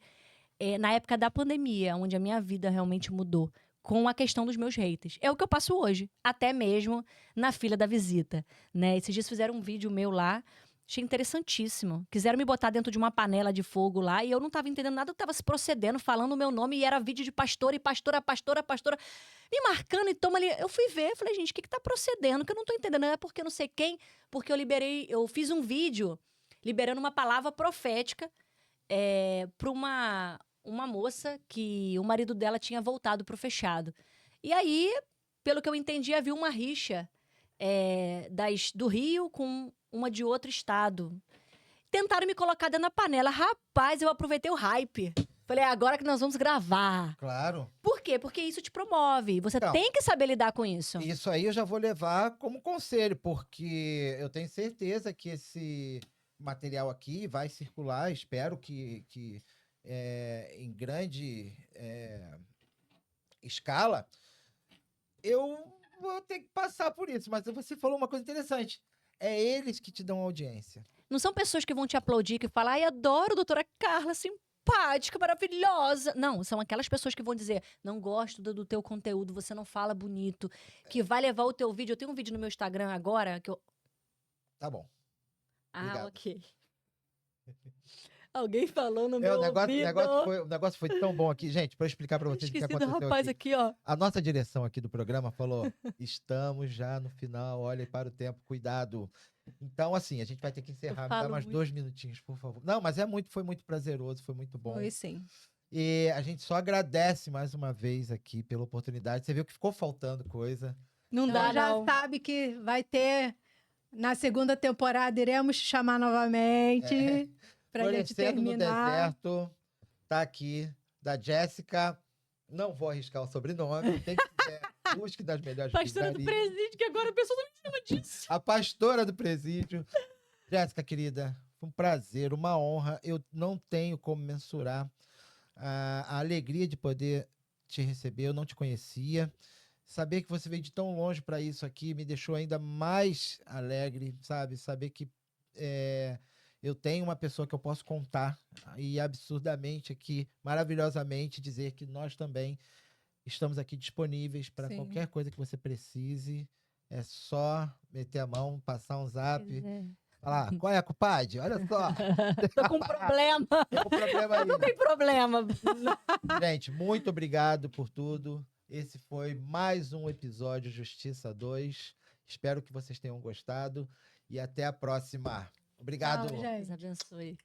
na época da pandemia, onde a minha vida realmente mudou. Com a questão dos meus haters. É o que eu passo hoje. Até mesmo na fila da visita, né? Esses dias fizeram um vídeo meu lá. Achei interessantíssimo. Quiseram me botar dentro de uma panela de fogo lá e eu não tava entendendo nada, eu tava se procedendo, falando o meu nome e era vídeo de pastora e pastora, me marcando e toma ali. Eu fui ver, falei, gente, o que tá procedendo? Que eu não tô entendendo. Não é porque não sei quem, porque eu fiz um vídeo liberando uma palavra profética pra uma moça que o marido dela tinha voltado pro fechado. E aí, pelo que eu entendi, havia uma rixa do Rio com uma de outro estado. Tentaram me colocar dentro da panela. Rapaz, eu aproveitei o hype. Falei, agora que nós vamos gravar. Claro. Por quê? Porque isso te promove. Você Então, tem que saber lidar com isso. Isso aí eu já vou levar como conselho, porque eu tenho certeza que esse material aqui vai circular, espero que em grande escala, eu vou ter que passar por isso. Mas você falou uma coisa interessante. É eles que te dão audiência. Não são pessoas que vão te aplaudir, que falam, ai, adoro a doutora Carla, simpática, maravilhosa. Não, são aquelas pessoas que vão dizer, não gosto do teu conteúdo, você não fala bonito, que vai levar o teu vídeo. Eu tenho um vídeo no meu Instagram agora que eu... Tá bom. Ah, Obrigado. ok. Alguém falou no meu O ouvido. negócio foi tão bom aqui. Gente, para eu explicar para vocês o que Esqueci do aconteceu rapaz aqui. aqui, ó. A nossa direção aqui do programa falou, estamos já no final, olhem para o tempo, cuidado. Então, assim, a gente vai ter que encerrar. Me dá mais 2 minutinhos, por favor. Não, mas foi muito prazeroso, foi muito bom. Foi sim. E a gente só agradece mais uma vez aqui pela oportunidade. Você viu que ficou faltando coisa. Não Então dá, já não. sabe que vai ter, na segunda temporada, iremos te chamar novamente pra gente Florescendo no terminar. Deserto, tá aqui, da Jéssica. Não vou arriscar o sobrenome. Quem quiser, busque das melhores Pastora do pizzarias. presídio, que agora a pessoa não me chama disso. A pastora do presídio. Jéssica, querida, foi um prazer, uma honra. Eu não tenho como mensurar a alegria de poder te receber. Eu não te conhecia. Saber que você veio de tão longe para isso aqui me deixou ainda mais alegre, sabe? Saber que eu tenho uma pessoa que eu posso contar e absurdamente aqui, maravilhosamente, dizer que nós também estamos aqui disponíveis para Sim. qualquer coisa que você precise. É só meter a mão, passar um zap. Falar, qual é, compadre? Olha só. Tô com problema. Tem um problema aí. Não tem problema. Gente, muito obrigado por tudo. Esse foi mais um episódio Justiça 2. Espero que vocês tenham gostado. E até a próxima. Obrigado. Tchau, gente. Deus abençoe.